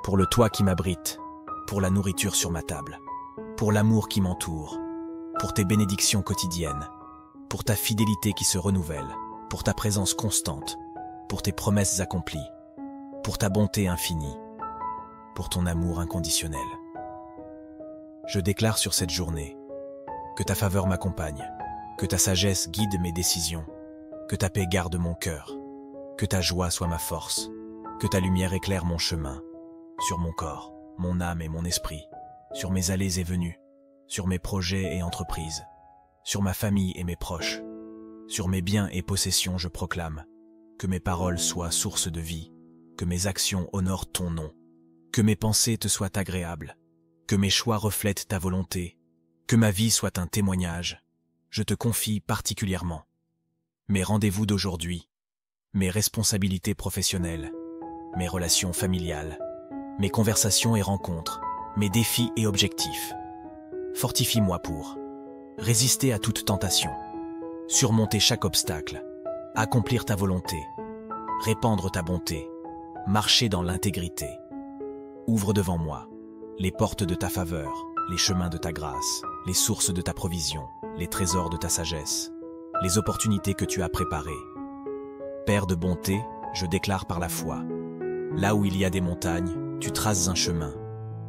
Speaker 1: pour le toit qui m'abrite, pour la nourriture sur ma table, pour l'amour qui m'entoure, pour tes bénédictions quotidiennes, pour ta fidélité qui se renouvelle, pour ta présence constante, pour tes promesses accomplies, pour ta bonté infinie, pour ton amour inconditionnel. Je déclare sur cette journée que ta faveur m'accompagne, que ta sagesse guide mes décisions, que ta paix garde mon cœur, que ta joie soit ma force, que ta lumière éclaire mon chemin, sur mon corps, mon âme et mon esprit, sur mes allées et venues, sur mes projets et entreprises, sur ma famille et mes proches, sur mes biens et possessions je proclame, que mes paroles soient source de vie, que mes actions honorent ton nom, que mes pensées te soient agréables, que mes choix reflètent ta volonté, que ma vie soit un témoignage. Je te confie particulièrement mes rendez-vous d'aujourd'hui, mes responsabilités professionnelles, mes relations familiales, mes conversations et rencontres, mes défis et objectifs. Fortifie-moi pour résister à toute tentation, surmonter chaque obstacle, accomplir ta volonté, répandre ta bonté, marcher dans l'intégrité. Ouvre devant moi les portes de ta faveur, les chemins de ta grâce, les sources de ta provision, les trésors de ta sagesse, les opportunités que tu as préparées. Père de bonté, je déclare par la foi, là où il y a des montagnes, tu traces un chemin,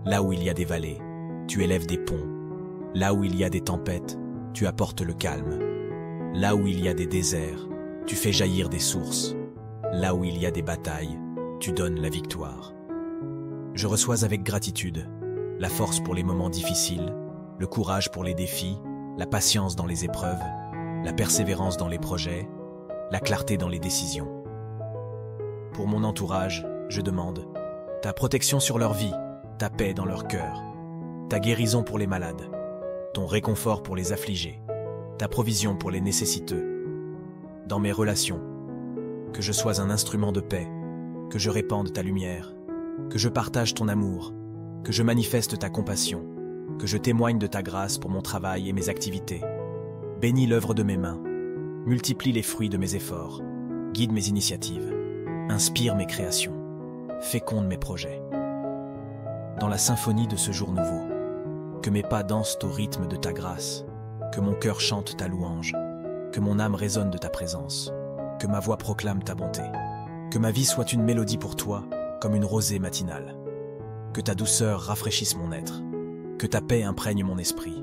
Speaker 1: là où il y a des vallées, tu élèves des ponts, là où il y a des tempêtes, tu apportes le calme, là où il y a des déserts, tu fais jaillir des sources, là où il y a des batailles, tu donnes la victoire. Je reçois avec gratitude la force pour les moments difficiles, le courage pour les défis, la patience dans les épreuves, la persévérance dans les projets, la clarté dans les décisions. Pour mon entourage, je demande ta protection sur leur vie, ta paix dans leur cœur, ta guérison pour les malades, ton réconfort pour les affligés, ta provision pour les nécessiteux. Dans mes relations, que je sois un instrument de paix, que je répande ta lumière, que je partage ton amour, que je manifeste ta compassion, que je témoigne de ta grâce pour mon travail et mes activités. Bénis l'œuvre de mes mains, multiplie les fruits de mes efforts, guide mes initiatives, inspire mes créations. féconde mes projets. Dans la symphonie de ce jour nouveau, que mes pas dansent au rythme de ta grâce, que mon cœur chante ta louange, que mon âme résonne de ta présence, que ma voix proclame ta bonté, que ma vie soit une mélodie pour toi, comme une rosée matinale, que ta douceur rafraîchisse mon être, que ta paix imprègne mon esprit,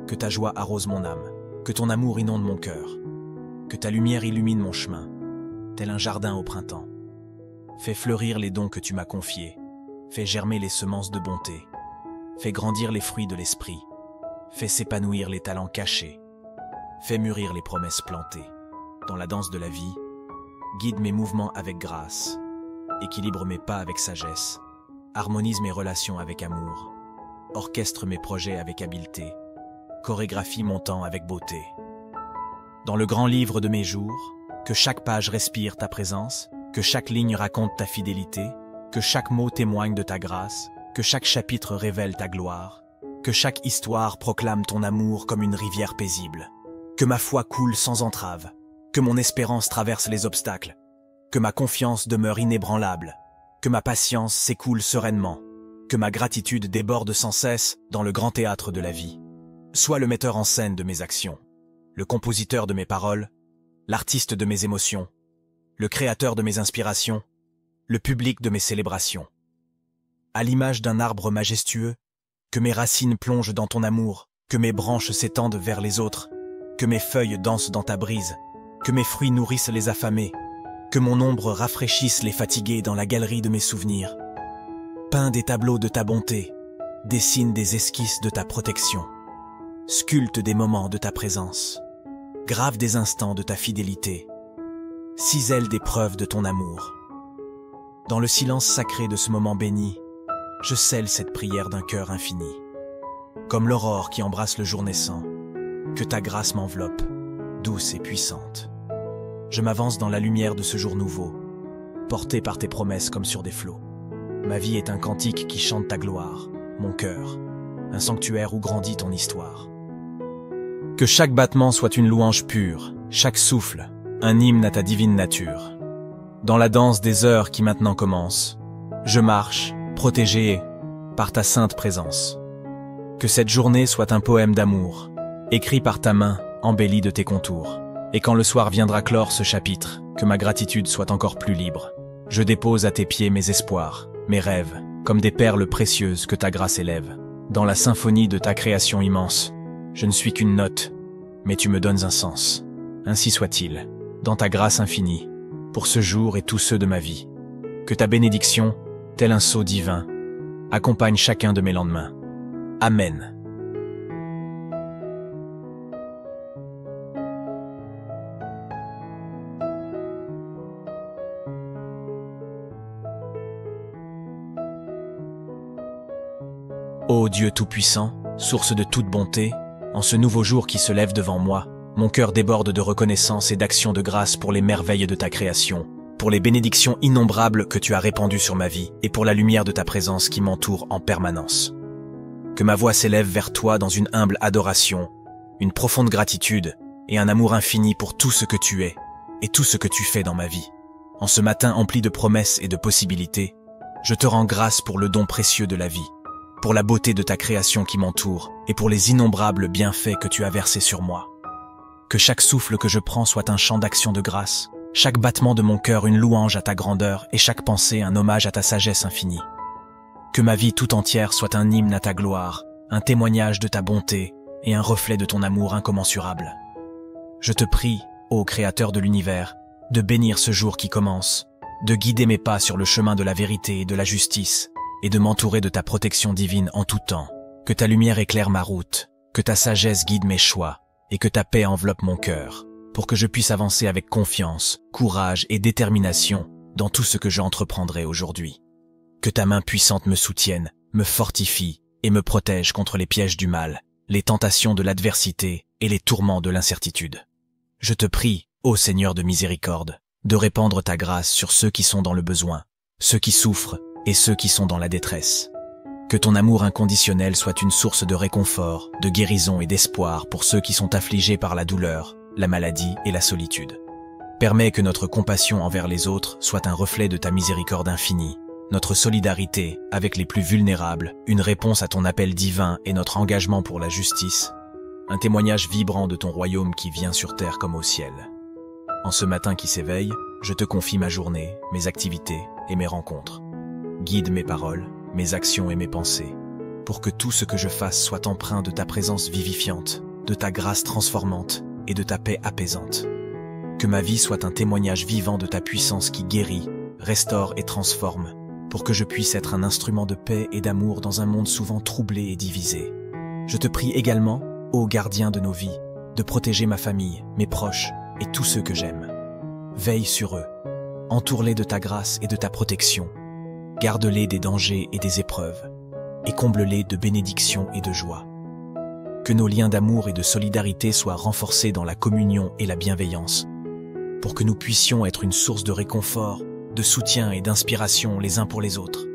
Speaker 1: que ta joie arrose mon âme, que ton amour inonde mon cœur, que ta lumière illumine mon chemin, tel un jardin au printemps. Fais fleurir les dons que tu m'as confiés, fais germer les semences de bonté, fais grandir les fruits de l'esprit, fais s'épanouir les talents cachés, fais mûrir les promesses plantées. Dans la danse de la vie, guide mes mouvements avec grâce, équilibre mes pas avec sagesse, harmonise mes relations avec amour, orchestre mes projets avec habileté, chorégraphie mon temps avec beauté. Dans le grand livre de mes jours, que chaque page respire ta présence, que chaque ligne raconte ta fidélité, que chaque mot témoigne de ta grâce, que chaque chapitre révèle ta gloire, que chaque histoire proclame ton amour comme une rivière paisible, que ma foi coule sans entrave, que mon espérance traverse les obstacles, que ma confiance demeure inébranlable, que ma patience s'écoule sereinement, que ma gratitude déborde sans cesse dans le grand théâtre de la vie. Sois le metteur en scène de mes actions, le compositeur de mes paroles, l'artiste de mes émotions, le créateur de mes inspirations, le public de mes célébrations. À l'image d'un arbre majestueux, que mes racines plongent dans ton amour, que mes branches s'étendent vers les autres, que mes feuilles dansent dans ta brise, que mes fruits nourrissent les affamés, que mon ombre rafraîchisse les fatigués dans la galerie de mes souvenirs. Peins des tableaux de ta bonté, dessine des esquisses de ta protection, sculpte des moments de ta présence, grave des instants de ta fidélité, cisèle des preuves de ton amour. Dans le silence sacré de ce moment béni, je scelle cette prière d'un cœur infini. Comme l'aurore qui embrasse le jour naissant, que ta grâce m'enveloppe, douce et puissante. Je m'avance dans la lumière de ce jour nouveau, porté par tes promesses comme sur des flots. Ma vie est un cantique qui chante ta gloire, mon cœur, un sanctuaire où grandit ton histoire. Que chaque battement soit une louange pure, chaque souffle, un hymne à ta divine nature. Dans la danse des heures qui maintenant commence, je marche, protégé par ta sainte présence. Que cette journée soit un poème d'amour, écrit par ta main, embelli de tes contours. Et quand le soir viendra clore ce chapitre, que ma gratitude soit encore plus libre. Je dépose à tes pieds mes espoirs, mes rêves, comme des perles précieuses que ta grâce élève. Dans la symphonie de ta création immense, je ne suis qu'une note, mais tu me donnes un sens. Ainsi soit-il, dans ta grâce infinie, pour ce jour et tous ceux de ma vie. Que ta bénédiction, tel un sceau divin, accompagne chacun de mes lendemains. Amen. Ô Dieu Tout-Puissant, source de toute bonté, en ce nouveau jour qui se lève devant moi, mon cœur déborde de reconnaissance et d'action de grâce pour les merveilles de ta création, pour les bénédictions innombrables que tu as répandues sur ma vie et pour la lumière de ta présence qui m'entoure en permanence. Que ma voix s'élève vers toi dans une humble adoration, une profonde gratitude et un amour infini pour tout ce que tu es et tout ce que tu fais dans ma vie. En ce matin empli de promesses et de possibilités, je te rends grâce pour le don précieux de la vie, pour la beauté de ta création qui m'entoure et pour les innombrables bienfaits que tu as versés sur moi. Que chaque souffle que je prends soit un chant d'action de grâce, chaque battement de mon cœur une louange à ta grandeur et chaque pensée un hommage à ta sagesse infinie. Que ma vie tout entière soit un hymne à ta gloire, un témoignage de ta bonté et un reflet de ton amour incommensurable. Je te prie, ô Créateur de l'univers, de bénir ce jour qui commence, de guider mes pas sur le chemin de la vérité et de la justice, et de m'entourer de ta protection divine en tout temps. Que ta lumière éclaire ma route, que ta sagesse guide mes choix, et que ta paix enveloppe mon cœur, pour que je puisse avancer avec confiance, courage et détermination dans tout ce que j'entreprendrai aujourd'hui. Que ta main puissante me soutienne, me fortifie et me protège contre les pièges du mal, les tentations de l'adversité et les tourments de l'incertitude. Je te prie, ô Seigneur de miséricorde, de répandre ta grâce sur ceux qui sont dans le besoin, ceux qui souffrent et ceux qui sont dans la détresse. Que ton amour inconditionnel soit une source de réconfort, de guérison et d'espoir pour ceux qui sont affligés par la douleur, la maladie et la solitude. Permets que notre compassion envers les autres soit un reflet de ta miséricorde infinie, notre solidarité avec les plus vulnérables, une réponse à ton appel divin et notre engagement pour la justice, un témoignage vibrant de ton royaume qui vient sur terre comme au ciel. En ce matin qui s'éveille, je te confie ma journée, mes activités et mes rencontres. Guide mes paroles, mes actions et mes pensées, pour que tout ce que je fasse soit empreint de ta présence vivifiante, de ta grâce transformante et de ta paix apaisante. Que ma vie soit un témoignage vivant de ta puissance qui guérit, restaure et transforme, pour que je puisse être un instrument de paix et d'amour dans un monde souvent troublé et divisé. Je te prie également, ô gardien de nos vies, de protéger ma famille, mes proches et tous ceux que j'aime. Veille sur eux, entoure-les de ta grâce et de ta protection, garde-les des dangers et des épreuves, et comble-les de bénédictions et de joie. Que nos liens d'amour et de solidarité soient renforcés dans la communion et la bienveillance, pour que nous puissions être une source de réconfort, de soutien et d'inspiration les uns pour les autres.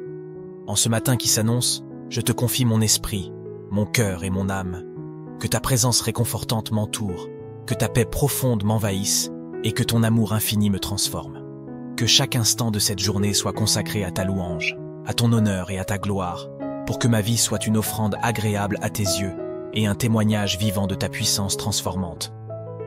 Speaker 1: En ce matin qui s'annonce, je te confie mon esprit, mon cœur et mon âme. Que ta présence réconfortante m'entoure, que ta paix profonde m'envahisse et que ton amour infini me transforme. Que chaque instant de cette journée soit consacré à ta louange, à ton honneur et à ta gloire, pour que ma vie soit une offrande agréable à tes yeux et un témoignage vivant de ta puissance transformante.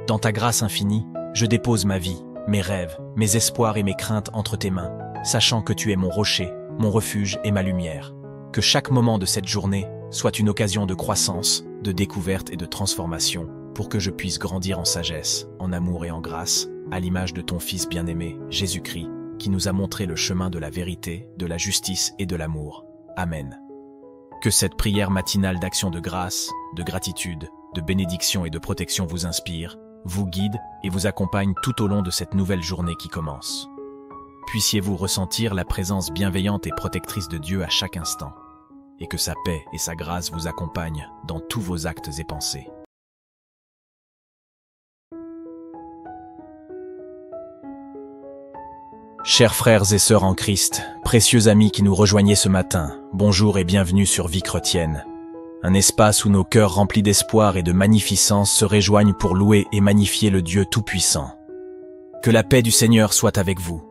Speaker 1: Dans ta grâce infinie, je dépose ma vie, mes rêves, mes espoirs et mes craintes entre tes mains, sachant que tu es mon rocher, mon refuge et ma lumière. Que chaque moment de cette journée soit une occasion de croissance, de découverte et de transformation, pour que je puisse grandir en sagesse, en amour et en grâce, à l'image de ton Fils bien-aimé, Jésus-Christ, qui nous a montré le chemin de la vérité, de la justice et de l'amour. Amen. Que cette prière matinale d'action de grâce, de gratitude, de bénédiction et de protection vous inspire, vous guide et vous accompagne tout au long de cette nouvelle journée qui commence. Puissiez-vous ressentir la présence bienveillante et protectrice de Dieu à chaque instant, et que sa paix et sa grâce vous accompagnent dans tous vos actes et pensées. Chers frères et sœurs en Christ, précieux amis qui nous rejoignez ce matin, bonjour et bienvenue sur Vie Chrétienne, un espace où nos cœurs remplis d'espoir et de magnificence se rejoignent pour louer et magnifier le Dieu Tout-Puissant. Que la paix du Seigneur soit avec vous.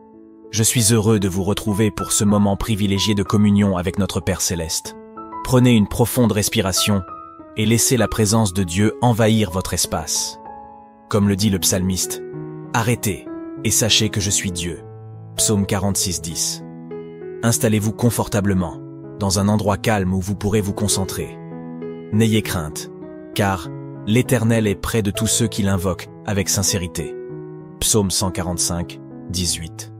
Speaker 1: Je suis heureux de vous retrouver pour ce moment privilégié de communion avec notre Père Céleste. Prenez une profonde respiration et laissez la présence de Dieu envahir votre espace. Comme le dit le psalmiste, « Arrêtez et sachez que je suis Dieu ». Psaume 46, 10. Installez-vous confortablement, dans un endroit calme où vous pourrez vous concentrer. N'ayez crainte, car l'Éternel est près de tous ceux qui l'invoquent avec sincérité. Psaume 145, 18.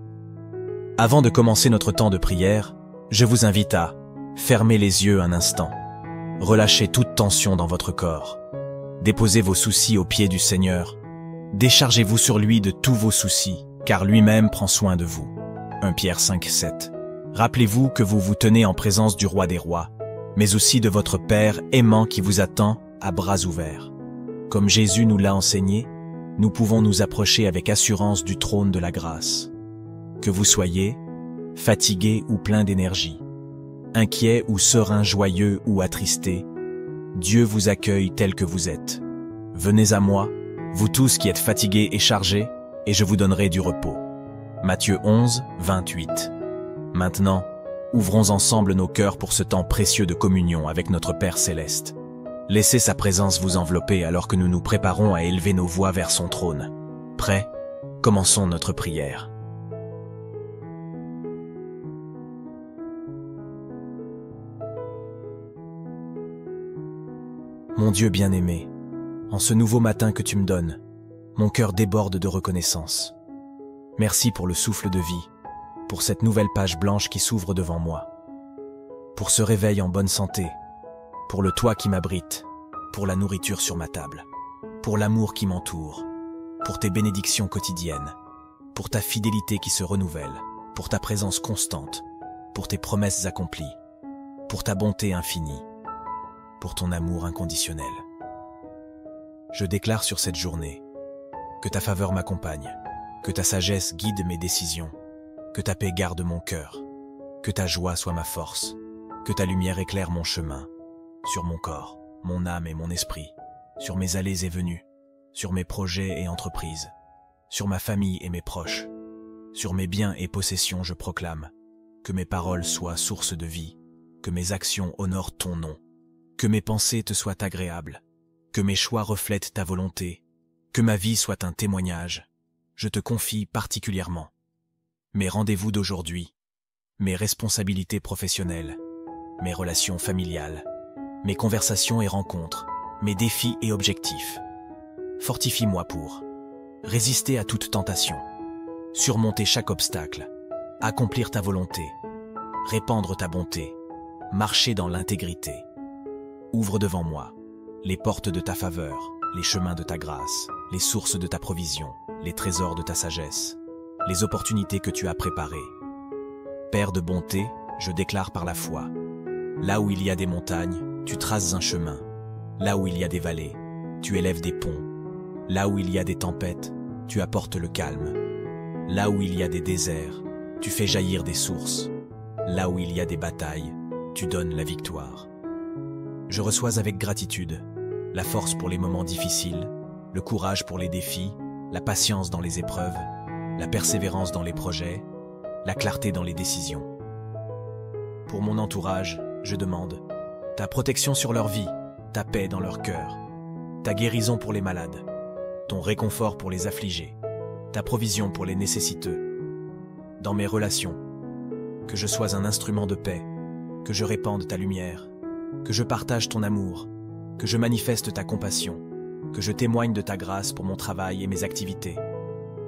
Speaker 1: Avant de commencer notre temps de prière, je vous invite à fermer les yeux un instant. Relâchez toute tension dans votre corps. Déposez vos soucis aux pieds du Seigneur. Déchargez-vous sur lui de tous vos soucis, car lui-même prend soin de vous. 1 Pierre 5, 7. Rappelez-vous que vous vous tenez en présence du Roi des Rois, mais aussi de votre Père aimant qui vous attend à bras ouverts. Comme Jésus nous l'a enseigné, nous pouvons nous approcher avec assurance du trône de la grâce. Que vous soyez fatigué ou plein d'énergie, inquiet ou serein, joyeux ou attristé, Dieu vous accueille tel que vous êtes. Venez à moi, vous tous qui êtes fatigués et chargés, et je vous donnerai du repos. Matthieu 11, 28. Maintenant, ouvrons ensemble nos cœurs pour ce temps précieux de communion avec notre Père Céleste. Laissez sa présence vous envelopper alors que nous nous préparons à élever nos voix vers son trône. Prêts? Commençons notre prière. Mon Dieu bien-aimé, en ce nouveau matin que tu me donnes, mon cœur déborde de reconnaissance. Merci pour le souffle de vie, pour cette nouvelle page blanche qui s'ouvre devant moi, pour ce réveil en bonne santé, pour le toit qui m'abrite, pour la nourriture sur ma table, pour l'amour qui m'entoure, pour tes bénédictions quotidiennes, pour ta fidélité qui se renouvelle, pour ta présence constante, pour tes promesses accomplies, pour ta bonté infinie, pour ton amour inconditionnel. Je déclare sur cette journée que ta faveur m'accompagne, que ta sagesse guide mes décisions, que ta paix garde mon cœur, que ta joie soit ma force, que ta lumière éclaire mon chemin, sur mon corps, mon âme et mon esprit, sur mes allées et venues, sur mes projets et entreprises, sur ma famille et mes proches, sur mes biens et possessions je proclame que mes paroles soient source de vie, que mes actions honorent ton nom, que mes pensées te soient agréables, que mes choix reflètent ta volonté, que ma vie soit un témoignage. Je te confie particulièrement mes rendez-vous d'aujourd'hui, mes responsabilités professionnelles, mes relations familiales, mes conversations et rencontres, mes défis et objectifs. Fortifie-moi pour résister à toute tentation, surmonter chaque obstacle, accomplir ta volonté, répandre ta bonté, marcher dans l'intégrité. Ouvre devant moi les portes de ta faveur, les chemins de ta grâce, les sources de ta provision, les trésors de ta sagesse, les opportunités que tu as préparées. Père de bonté, je déclare par la foi, là où il y a des montagnes, tu traces un chemin. Là où il y a des vallées, tu élèves des ponts. Là où il y a des tempêtes, tu apportes le calme. Là où il y a des déserts, tu fais jaillir des sources. Là où il y a des batailles, tu donnes la victoire. Je reçois avec gratitude la force pour les moments difficiles, le courage pour les défis, la patience dans les épreuves, la persévérance dans les projets, la clarté dans les décisions. Pour mon entourage, je demande ta protection sur leur vie, ta paix dans leur cœur, ta guérison pour les malades, ton réconfort pour les affligés, ta provision pour les nécessiteux. Dans mes relations, que je sois un instrument de paix, que je répande ta lumière, que je partage ton amour, que je manifeste ta compassion, que je témoigne de ta grâce pour mon travail et mes activités.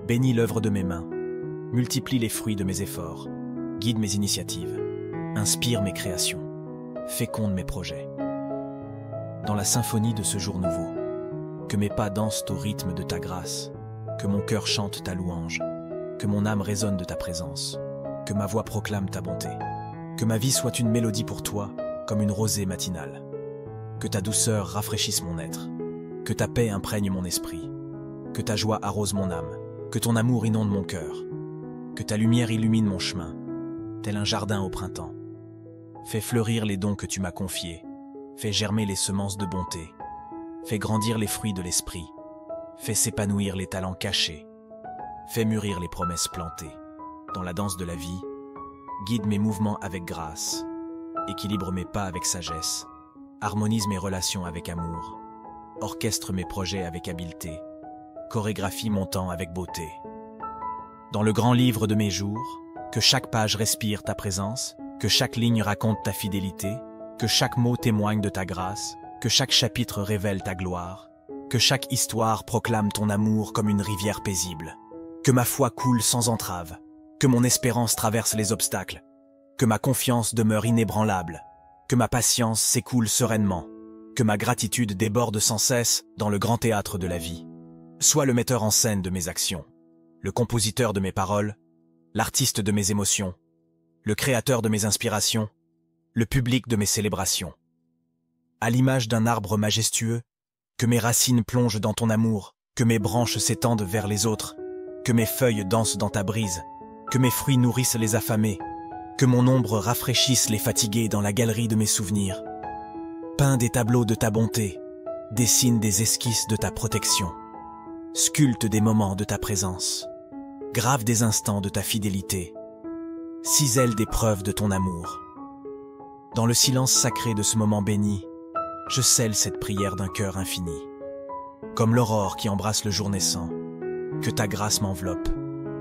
Speaker 1: Bénis l'œuvre de mes mains, multiplie les fruits de mes efforts, guide mes initiatives, inspire mes créations, féconde mes projets. Dans la symphonie de ce jour nouveau, que mes pas dansent au rythme de ta grâce, que mon cœur chante ta louange, que mon âme résonne de ta présence, que ma voix proclame ta bonté, que ma vie soit une mélodie pour toi, comme une rosée matinale, que ta douceur rafraîchisse mon être, que ta paix imprègne mon esprit, que ta joie arrose mon âme, que ton amour inonde mon cœur, que ta lumière illumine mon chemin, tel un jardin au printemps. Fais fleurir les dons que tu m'as confiés, fais germer les semences de bonté, fais grandir les fruits de l'esprit, fais s'épanouir les talents cachés, fais mûrir les promesses plantées. Dans la danse de la vie, guide mes mouvements avec grâce, équilibre mes pas avec sagesse, harmonise mes relations avec amour, orchestre mes projets avec habileté, chorégraphie mon temps avec beauté. Dans le grand livre de mes jours, que chaque page respire ta présence, que chaque ligne raconte ta fidélité, que chaque mot témoigne de ta grâce, que chaque chapitre révèle ta gloire, que chaque histoire proclame ton amour comme une rivière paisible, que ma foi coule sans entrave, que mon espérance traverse les obstacles, que ma confiance demeure inébranlable, que ma patience s'écoule sereinement, que ma gratitude déborde sans cesse dans le grand théâtre de la vie. Sois le metteur en scène de mes actions, le compositeur de mes paroles, l'artiste de mes émotions, le créateur de mes inspirations, le public de mes célébrations. À l'image d'un arbre majestueux, que mes racines plongent dans ton amour, que mes branches s'étendent vers les autres, que mes feuilles dansent dans ta brise, que mes fruits nourrissent les affamés, que mon ombre rafraîchisse les fatigués dans la galerie de mes souvenirs. Peins des tableaux de ta bonté, dessine des esquisses de ta protection, sculpte des moments de ta présence, grave des instants de ta fidélité, cisèle des preuves de ton amour. Dans le silence sacré de ce moment béni, je scelle cette prière d'un cœur infini. Comme l'aurore qui embrasse le jour naissant, que ta grâce m'enveloppe,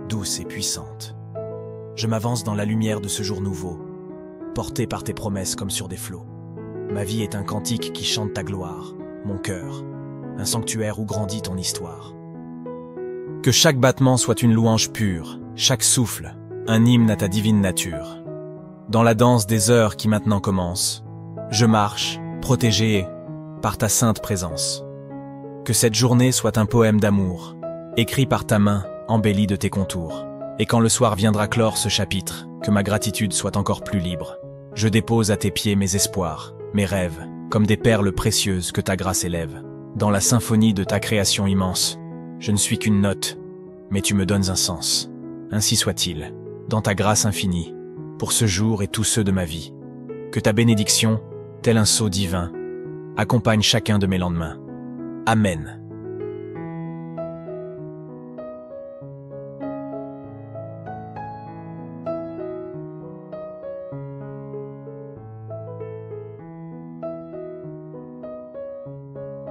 Speaker 1: douce et puissante. Je m'avance dans la lumière de ce jour nouveau, porté par tes promesses comme sur des flots. Ma vie est un cantique qui chante ta gloire, mon cœur, un sanctuaire où grandit ton histoire. Que chaque battement soit une louange pure, chaque souffle, un hymne à ta divine nature. Dans la danse des heures qui maintenant commence, je marche, protégé par ta sainte présence. Que cette journée soit un poème d'amour, écrit par ta main, embelli de tes contours. Et quand le soir viendra clore ce chapitre, que ma gratitude soit encore plus libre. Je dépose à tes pieds mes espoirs, mes rêves, comme des perles précieuses que ta grâce élève. Dans la symphonie de ta création immense, je ne suis qu'une note, mais tu me donnes un sens. Ainsi soit-il, dans ta grâce infinie, pour ce jour et tous ceux de ma vie. Que ta bénédiction, tel un sceau divin, accompagne chacun de mes lendemains. Amen.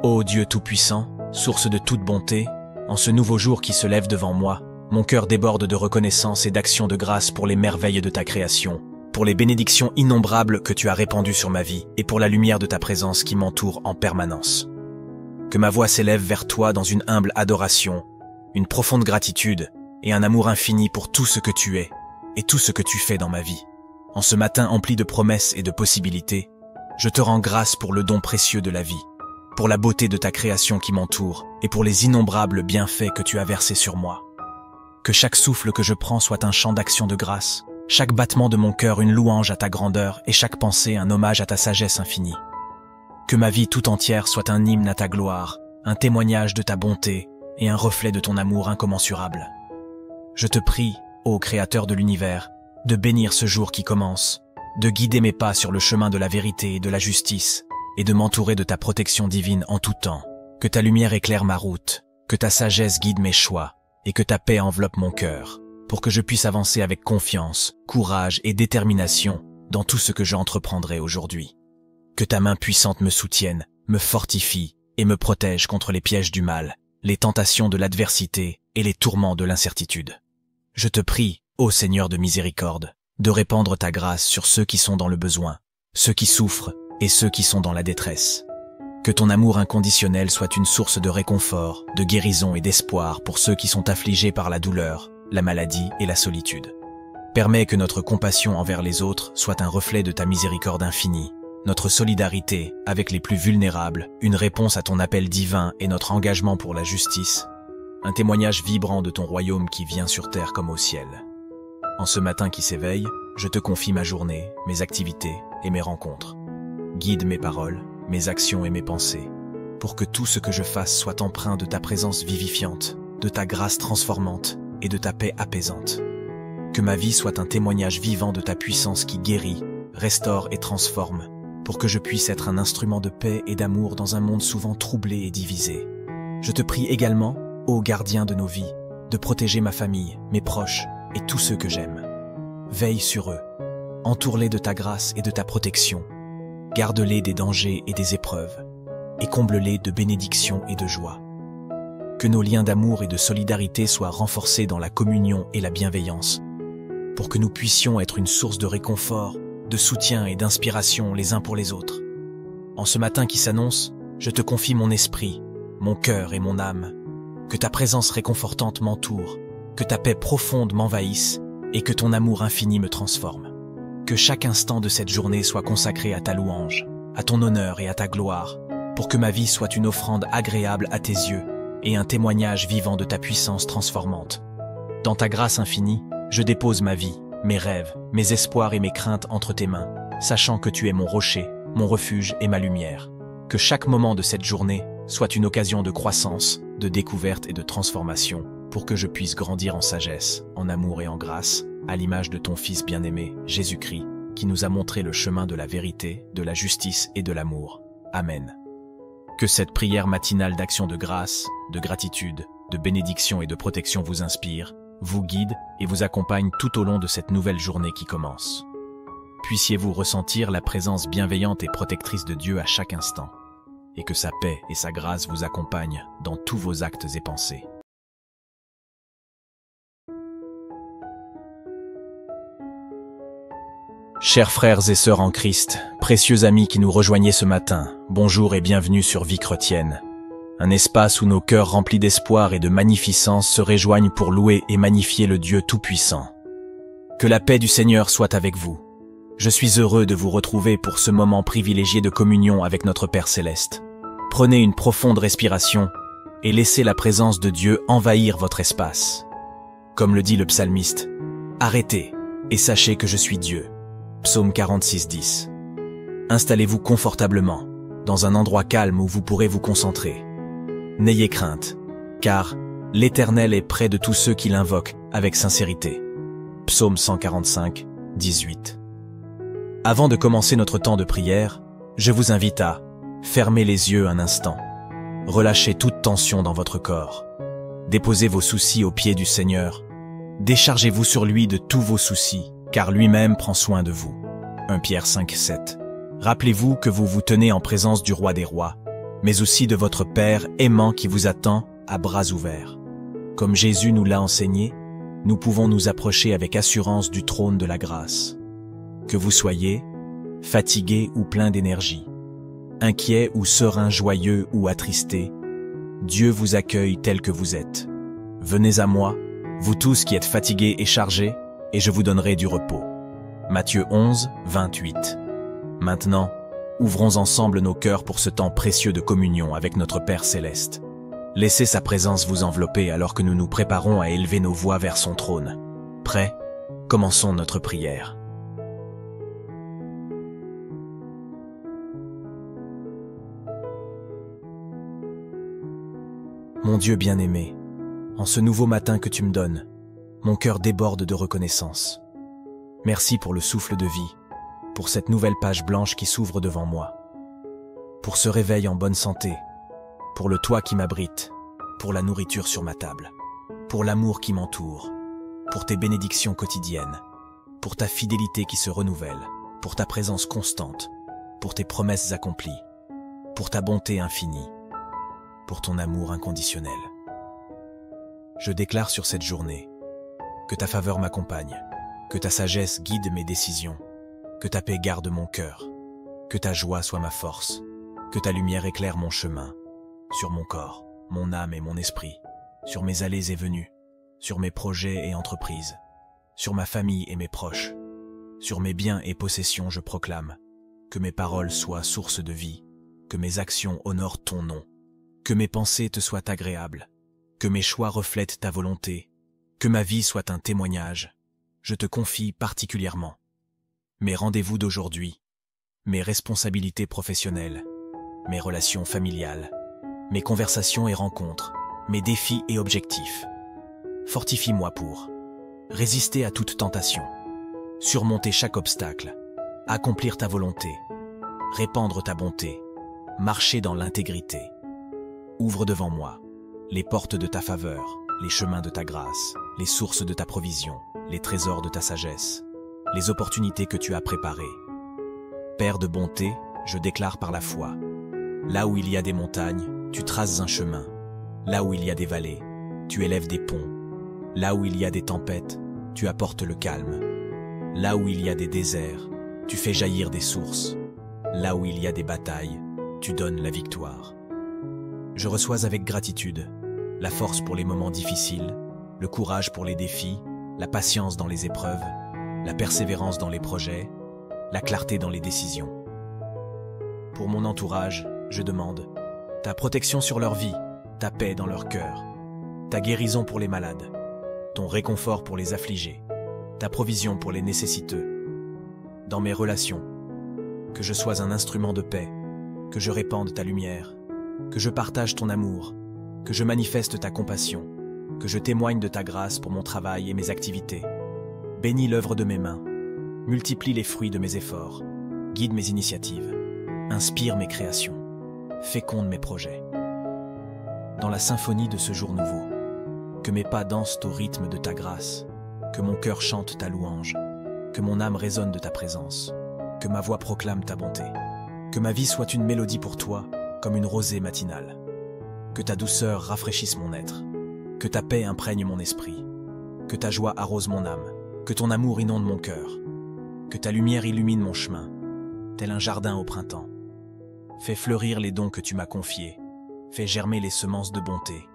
Speaker 1: Ô Dieu Tout-Puissant, source de toute bonté, en ce nouveau jour qui se lève devant moi, mon cœur déborde de reconnaissance et d'action de grâce pour les merveilles de ta création, pour les bénédictions innombrables que tu as répandues sur ma vie et pour la lumière de ta présence qui m'entoure en permanence. Que ma voix s'élève vers toi dans une humble adoration, une profonde gratitude et un amour infini pour tout ce que tu es et tout ce que tu fais dans ma vie. En ce matin empli de promesses et de possibilités, je te rends grâce pour le don précieux de la vie, pour la beauté de ta création qui m'entoure et pour les innombrables bienfaits que tu as versés sur moi. Que chaque souffle que je prends soit un chant d'action de grâce, chaque battement de mon cœur une louange à ta grandeur et chaque pensée un hommage à ta sagesse infinie. Que ma vie tout entière soit un hymne à ta gloire, un témoignage de ta bonté et un reflet de ton amour incommensurable. Je te prie, ô Créateur de l'univers, de bénir ce jour qui commence, de guider mes pas sur le chemin de la vérité et de la justice, et de m'entourer de ta protection divine en tout temps. Que ta lumière éclaire ma route, que ta sagesse guide mes choix, et que ta paix enveloppe mon cœur, pour que je puisse avancer avec confiance, courage et détermination dans tout ce que j'entreprendrai aujourd'hui. Que ta main puissante me soutienne, me fortifie et me protège contre les pièges du mal, les tentations de l'adversité et les tourments de l'incertitude. Je te prie, ô Seigneur de miséricorde, de répandre ta grâce sur ceux qui sont dans le besoin, ceux qui souffrent et ceux qui sont dans la détresse. Que ton amour inconditionnel soit une source de réconfort, de guérison et d'espoir pour ceux qui sont affligés par la douleur, la maladie et la solitude. Permets que notre compassion envers les autres soit un reflet de ta miséricorde infinie, notre solidarité avec les plus vulnérables, une réponse à ton appel divin et notre engagement pour la justice, un témoignage vibrant de ton royaume qui vient sur terre comme au ciel. En ce matin qui s'éveille, je te confie ma journée, mes activités et mes rencontres. Guide mes paroles, mes actions et mes pensées, pour que tout ce que je fasse soit empreint de ta présence vivifiante, de ta grâce transformante et de ta paix apaisante. Que ma vie soit un témoignage vivant de ta puissance qui guérit, restaure et transforme, pour que je puisse être un instrument de paix et d'amour dans un monde souvent troublé et divisé. Je te prie également, ô gardien de nos vies, de protéger ma famille, mes proches et tous ceux que j'aime. Veille sur eux, entoure-les de ta grâce et de ta protection, garde-les des dangers et des épreuves, et comble-les de bénédictions et de joie. Que nos liens d'amour et de solidarité soient renforcés dans la communion et la bienveillance, pour que nous puissions être une source de réconfort, de soutien et d'inspiration les uns pour les autres. En ce matin qui s'annonce, je te confie mon esprit, mon cœur et mon âme. Que ta présence réconfortante m'entoure, que ta paix profonde m'envahisse et que ton amour infini me transforme. Que chaque instant de cette journée soit consacré à ta louange, à ton honneur et à ta gloire, pour que ma vie soit une offrande agréable à tes yeux et un témoignage vivant de ta puissance transformante. Dans ta grâce infinie, je dépose ma vie, mes rêves, mes espoirs et mes craintes entre tes mains, sachant que tu es mon rocher, mon refuge et ma lumière. Que chaque moment de cette journée soit une occasion de croissance, de découverte et de transformation, pour que je puisse grandir en sagesse, en amour et en grâce, à l'image de ton Fils bien-aimé, Jésus-Christ, qui nous a montré le chemin de la vérité, de la justice et de l'amour. Amen. Que cette prière matinale d'action de grâce, de gratitude, de bénédiction et de protection vous inspire, vous guide et vous accompagne tout au long de cette nouvelle journée qui commence. Puissiez-vous ressentir la présence bienveillante et protectrice de Dieu à chaque instant, et que sa paix et sa grâce vous accompagnent dans tous vos actes et pensées. Chers frères et sœurs en Christ, précieux amis qui nous rejoignez ce matin, bonjour et bienvenue sur Vie chrétienne. Un espace où nos cœurs remplis d'espoir et de magnificence se rejoignent pour louer et magnifier le Dieu Tout-Puissant. Que la paix du Seigneur soit avec vous. Je suis heureux de vous retrouver pour ce moment privilégié de communion avec notre Père Céleste. Prenez une profonde respiration et laissez la présence de Dieu envahir votre espace. Comme le dit le psalmiste, « Arrêtez et sachez que je suis Dieu ». Psaume 46, 10. Installez-vous confortablement, dans un endroit calme où vous pourrez vous concentrer. N'ayez crainte, car l'Éternel est près de tous ceux qui l'invoquent avec sincérité. Psaume 145, 18. Avant de commencer notre temps de prière, je vous invite à fermer les yeux un instant. Relâchez toute tension dans votre corps. Déposez vos soucis aux pieds du Seigneur. Déchargez-vous sur lui de tous vos soucis, car lui-même prend soin de vous. 1 Pierre 5, 7. Rappelez-vous que vous vous tenez en présence du Roi des Rois, mais aussi de votre Père aimant qui vous attend à bras ouverts. Comme Jésus nous l'a enseigné, nous pouvons nous approcher avec assurance du trône de la grâce. Que vous soyez fatigué ou plein d'énergie, inquiet ou serein, joyeux ou attristé, Dieu vous accueille tel que vous êtes. Venez à moi, vous tous qui êtes fatigués et chargés, et je vous donnerai du repos. Matthieu 11, 28. Maintenant, ouvrons ensemble nos cœurs pour ce temps précieux de communion avec notre Père Céleste. Laissez sa présence vous envelopper alors que nous nous préparons à élever nos voix vers son trône. Prêts? Commençons notre prière. Mon Dieu bien-aimé, en ce nouveau matin que tu me donnes, mon cœur déborde de reconnaissance. Merci pour le souffle de vie, pour cette nouvelle page blanche qui s'ouvre devant moi, pour ce réveil en bonne santé, pour le toit qui m'abrite, pour la nourriture sur ma table, pour l'amour qui m'entoure, pour tes bénédictions quotidiennes, pour ta fidélité qui se renouvelle, pour ta présence constante, pour tes promesses accomplies, pour ta bonté infinie, pour ton amour inconditionnel. Je déclare sur cette journée que ta faveur m'accompagne, que ta sagesse guide mes décisions, que ta paix garde mon cœur, que ta joie soit ma force, que ta lumière éclaire mon chemin, sur mon corps, mon âme et mon esprit, sur mes allées et venues, sur mes projets et entreprises, sur ma famille et mes proches, sur mes biens et possessions. Je proclame que mes paroles soient source de vie, que mes actions honorent ton nom, que mes pensées te soient agréables, que mes choix reflètent ta volonté, que ma vie soit un témoignage. Je te confie particulièrement mes rendez-vous d'aujourd'hui, mes responsabilités professionnelles, mes relations familiales, mes conversations et rencontres, mes défis et objectifs. Fortifie-moi pour résister à toute tentation, surmonter chaque obstacle, accomplir ta volonté, répandre ta bonté, marcher dans l'intégrité. Ouvre devant moi les portes de ta faveur, les chemins de ta grâce, les sources de ta provision, les trésors de ta sagesse, les opportunités que tu as préparées. Père de bonté, je déclare par la foi, là où il y a des montagnes, tu traces un chemin. Là où il y a des vallées, tu élèves des ponts. Là où il y a des tempêtes, tu apportes le calme. Là où il y a des déserts, tu fais jaillir des sources. Là où il y a des batailles, tu donnes la victoire. Je reçois avec gratitude la force pour les moments difficiles, le courage pour les défis, la patience dans les épreuves, la persévérance dans les projets, la clarté dans les décisions. Pour mon entourage, je demande ta protection sur leur vie, ta paix dans leur cœur, ta guérison pour les malades, ton réconfort pour les affligés, ta provision pour les nécessiteux. Dans mes relations, que je sois un instrument de paix, que je répande ta lumière, que je partage ton amour, que je manifeste ta compassion, que je témoigne de ta grâce pour mon travail et mes activités. Bénis l'œuvre de mes mains, multiplie les fruits de mes efforts, guide mes initiatives, inspire mes créations, féconde mes projets. Dans la symphonie de ce jour nouveau, que mes pas dansent au rythme de ta grâce, que mon cœur chante ta louange, que mon âme résonne de ta présence, que ma voix proclame ta bonté, que ma vie soit une mélodie pour toi, comme une rosée matinale, que ta douceur rafraîchisse mon être, que ta paix imprègne mon esprit, que ta joie arrose mon âme, que ton amour inonde mon cœur, que ta lumière illumine mon chemin, tel un jardin au printemps. Fais fleurir les dons que tu m'as confiés, fais germer les semences de bonté,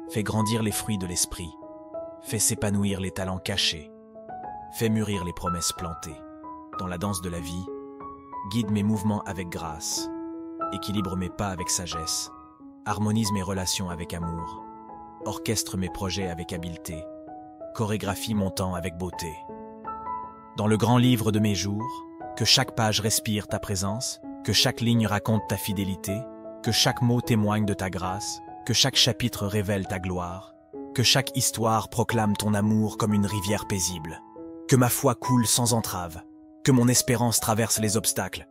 Speaker 1: fais grandir les fruits de l'esprit, fais s'épanouir les talents cachés, fais mûrir les promesses plantées. Dans la danse de la vie, guide mes mouvements avec grâce, équilibre mes pas avec sagesse, harmonise mes relations avec amour, orchestre mes projets avec habileté, chorégraphie mon temps avec beauté. Dans le grand livre de mes jours, que chaque page respire ta présence, que chaque ligne raconte ta fidélité, que chaque mot témoigne de ta grâce, que chaque chapitre révèle ta gloire, que chaque histoire proclame ton amour comme une rivière paisible, que ma foi coule sans entrave, que mon espérance traverse les obstacles,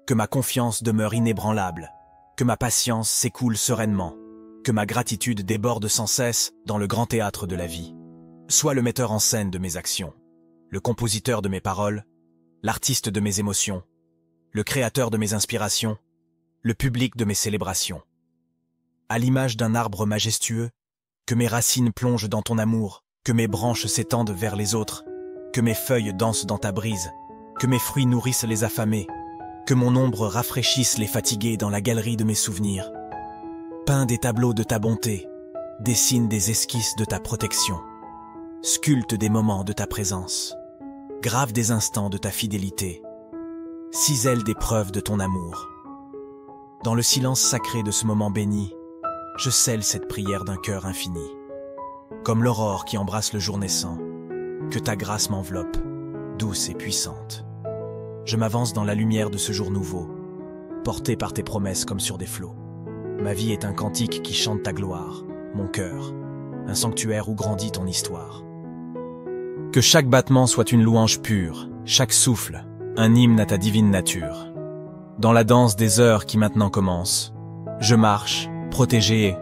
Speaker 1: que ma confiance demeure inébranlable, que ma patience s'écoule sereinement, que ma gratitude déborde sans cesse dans le grand théâtre de la vie. Sois le metteur en scène de mes actions, le compositeur de mes paroles, l'artiste de mes émotions, le créateur de mes inspirations, le public de mes célébrations. à l'image d'un arbre majestueux, que mes racines plongent dans ton amour, que mes branches s'étendent vers les autres, que mes feuilles dansent dans ta brise, que mes fruits nourrissent les affamés, que mon ombre rafraîchisse les fatigués dans la galerie de mes souvenirs. Peins des tableaux de ta bonté, dessine des esquisses de ta protection, sculpte des moments de ta présence, grave des instants de ta fidélité, cisèle des preuves de ton amour. Dans le silence sacré de ce moment béni, je scelle cette prière d'un cœur infini. Comme l'aurore qui embrasse le jour naissant, que ta grâce m'enveloppe, douce et puissante. Je m'avance dans la lumière de ce jour nouveau, porté par tes promesses comme sur des flots. Ma vie est un cantique qui chante ta gloire, mon cœur, un sanctuaire où grandit ton histoire. Que chaque battement soit une louange pure, chaque souffle, un hymne à ta divine nature. Dans la danse des heures qui maintenant commence, je marche, protégé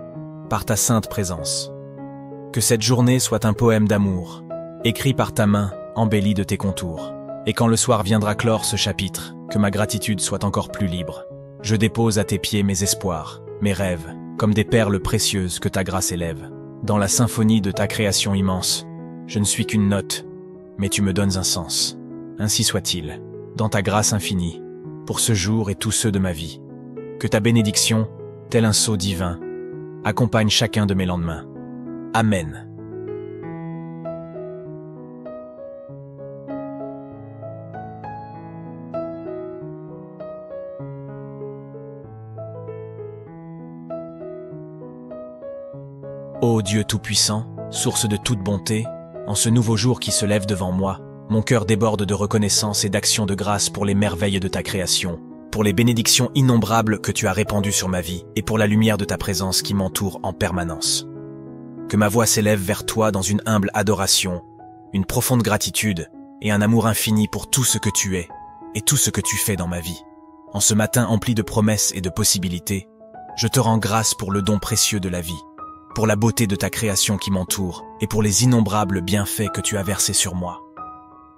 Speaker 1: par ta sainte présence. Que cette journée soit un poème d'amour, écrit par ta main, embelli de tes contours. Et quand le soir viendra clore ce chapitre, que ma gratitude soit encore plus libre. Je dépose à tes pieds mes espoirs, mes rêves, comme des perles précieuses que ta grâce élève. Dans la symphonie de ta création immense, je ne suis qu'une note, mais tu me donnes un sens. Ainsi soit-il, dans ta grâce infinie, pour ce jour et tous ceux de ma vie. Que ta bénédiction, tel un sceau divin, accompagne chacun de mes lendemains. Amen. Ô Dieu Tout-Puissant, source de toute bonté, en ce nouveau jour qui se lève devant moi, mon cœur déborde de reconnaissance et d'action de grâce pour les merveilles de ta création, pour les bénédictions innombrables que tu as répandues sur ma vie et pour la lumière de ta présence qui m'entoure en permanence. Que ma voix s'élève vers toi dans une humble adoration, une profonde gratitude et un amour infini pour tout ce que tu es et tout ce que tu fais dans ma vie. En ce matin empli de promesses et de possibilités, je te rends grâce pour le don précieux de la vie, pour la beauté de ta création qui m'entoure et pour les innombrables bienfaits que tu as versés sur moi.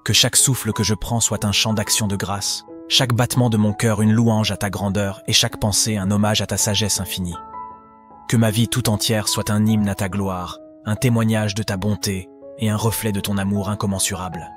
Speaker 1: Que chaque souffle que je prends soit un chant d'action de grâce, chaque battement de mon cœur une louange à ta grandeur et chaque pensée un hommage à ta sagesse infinie. Que ma vie tout entière soit un hymne à ta gloire, un témoignage de ta bonté et un reflet de ton amour incommensurable.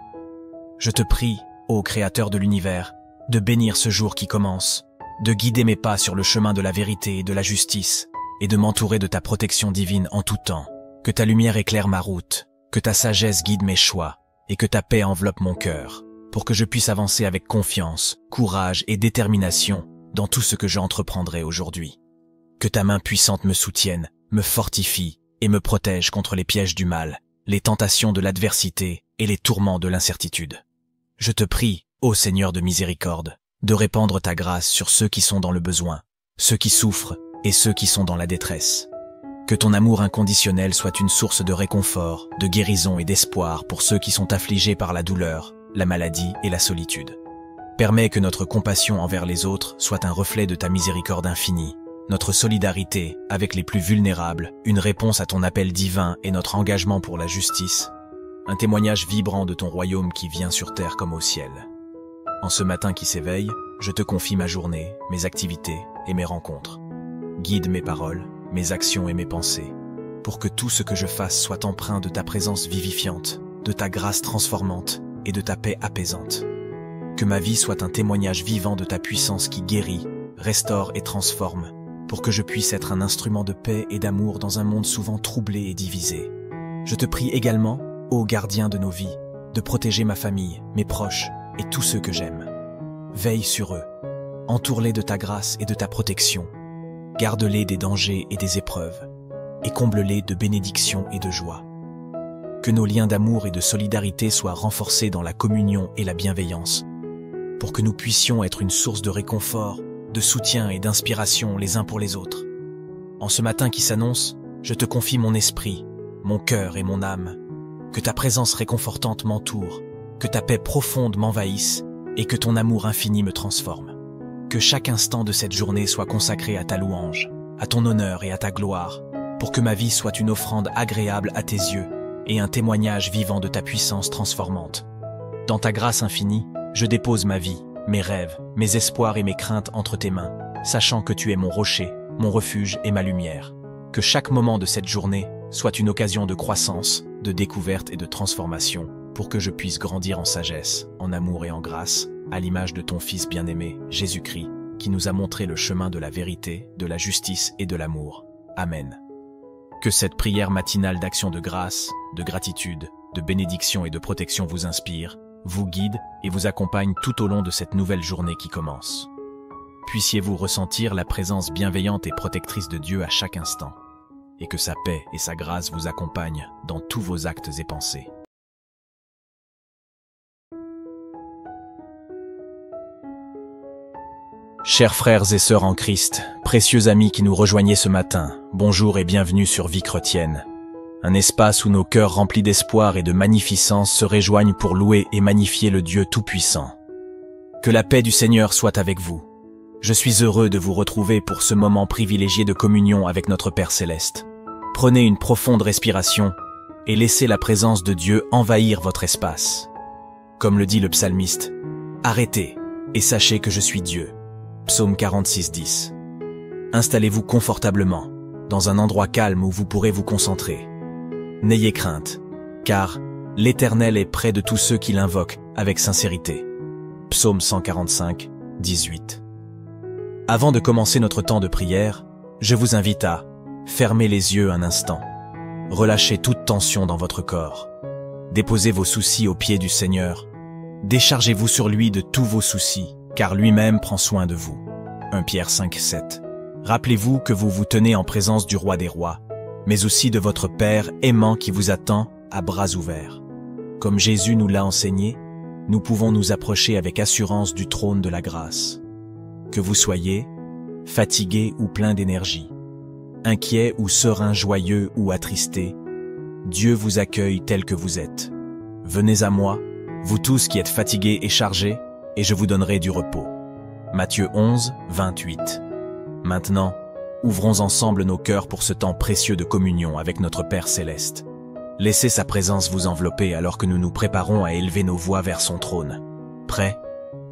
Speaker 1: Je te prie, ô Créateur de l'univers, de bénir ce jour qui commence, de guider mes pas sur le chemin de la vérité et de la justice, et de m'entourer de ta protection divine en tout temps. Que ta lumière éclaire ma route, que ta sagesse guide mes choix, et que ta paix enveloppe mon cœur, pour que je puisse avancer avec confiance, courage et détermination dans tout ce que j'entreprendrai aujourd'hui. Que ta main puissante me soutienne, me fortifie et me protège contre les pièges du mal, les tentations de l'adversité et les tourments de l'incertitude. Je te prie, ô Seigneur de miséricorde, de répandre ta grâce sur ceux qui sont dans le besoin, ceux qui souffrent et ceux qui sont dans la détresse. Que ton amour inconditionnel soit une source de réconfort, de guérison et d'espoir pour ceux qui sont affligés par la douleur, la maladie et la solitude. Permets que notre compassion envers les autres soit un reflet de ta miséricorde infinie, notre solidarité avec les plus vulnérables, une réponse à ton appel divin et notre engagement pour la justice, un témoignage vibrant de ton royaume qui vient sur terre comme au ciel. En ce matin qui s'éveille, je te confie ma journée, mes activités et mes rencontres. Guide mes paroles, mes actions et mes pensées, pour que tout ce que je fasse soit empreint de ta présence vivifiante, de ta grâce transformante et de ta paix apaisante. Que ma vie soit un témoignage vivant de ta puissance qui guérit, restaure et transforme, pour que je puisse être un instrument de paix et d'amour dans un monde souvent troublé et divisé. Je te prie également, ô gardien de nos vies, de protéger ma famille, mes proches et tous ceux que j'aime. Veille sur eux, entoure-les de ta grâce et de ta protection, garde-les des dangers et des épreuves, et comble-les de bénédictions et de joie. Que nos liens d'amour et de solidarité soient renforcés dans la communion et la bienveillance, pour que nous puissions être une source de réconfort, de soutien et d'inspiration les uns pour les autres. En ce matin qui s'annonce, je te confie mon esprit, mon cœur et mon âme, que ta présence réconfortante m'entoure, que ta paix profonde m'envahisse et que ton amour infini me transforme. Que chaque instant de cette journée soit consacré à ta louange, à ton honneur et à ta gloire, pour que ma vie soit une offrande agréable à tes yeux et un témoignage vivant de ta puissance transformante. Dans ta grâce infinie, je dépose ma vie, mes rêves, mes espoirs et mes craintes entre tes mains, sachant que tu es mon rocher, mon refuge et ma lumière. Que chaque moment de cette journée soit une occasion de croissance, de découverte et de transformation, pour que je puisse grandir en sagesse, en amour et en grâce, à l'image de ton Fils bien-aimé, Jésus-Christ, qui nous a montré le chemin de la vérité, de la justice et de l'amour. Amen. Que cette prière matinale d'action de grâce, de gratitude, de bénédiction et de protection vous inspire, vous guide et vous accompagne tout au long de cette nouvelle journée qui commence. Puissiez-vous ressentir la présence bienveillante et protectrice de Dieu à chaque instant, et que sa paix et sa grâce vous accompagnent dans tous vos actes et pensées. Chers frères et sœurs en Christ, précieux amis qui nous rejoignez ce matin, bonjour et bienvenue sur Vie chrétienne. Un espace où nos cœurs remplis d'espoir et de magnificence se rejoignent pour louer et magnifier le Dieu Tout-Puissant. Que la paix du Seigneur soit avec vous. Je suis heureux de vous retrouver pour ce moment privilégié de communion avec notre Père Céleste. Prenez une profonde respiration et laissez la présence de Dieu envahir votre espace. Comme le dit le psalmiste, « Arrêtez et sachez que je suis Dieu ». Psaume 46, 10. Installez-vous confortablement, dans un endroit calme où vous pourrez vous concentrer. N'ayez crainte, car l'Éternel est près de tous ceux qui l'invoquent avec sincérité. Psaume 145, 18. Avant de commencer notre temps de prière, je vous invite à fermer les yeux un instant. Relâchez toute tension dans votre corps. Déposez vos soucis aux pieds du Seigneur. Déchargez-vous sur lui de tous vos soucis, car lui-même prend soin de vous. 1 Pierre 5, 7. Rappelez-vous que vous vous tenez en présence du Roi des Rois, mais aussi de votre Père aimant qui vous attend à bras ouverts. Comme Jésus nous l'a enseigné, nous pouvons nous approcher avec assurance du trône de la grâce. Que vous soyez fatigué ou plein d'énergie, inquiet ou serein, joyeux ou attristé, Dieu vous accueille tel que vous êtes. Venez à moi, vous tous qui êtes fatigués et chargés, et je vous donnerai du repos. Matthieu 11, 28. Maintenant, ouvrons ensemble nos cœurs pour ce temps précieux de communion avec notre Père Céleste. Laissez sa présence vous envelopper alors que nous nous préparons à élever nos voix vers son trône. Prêts?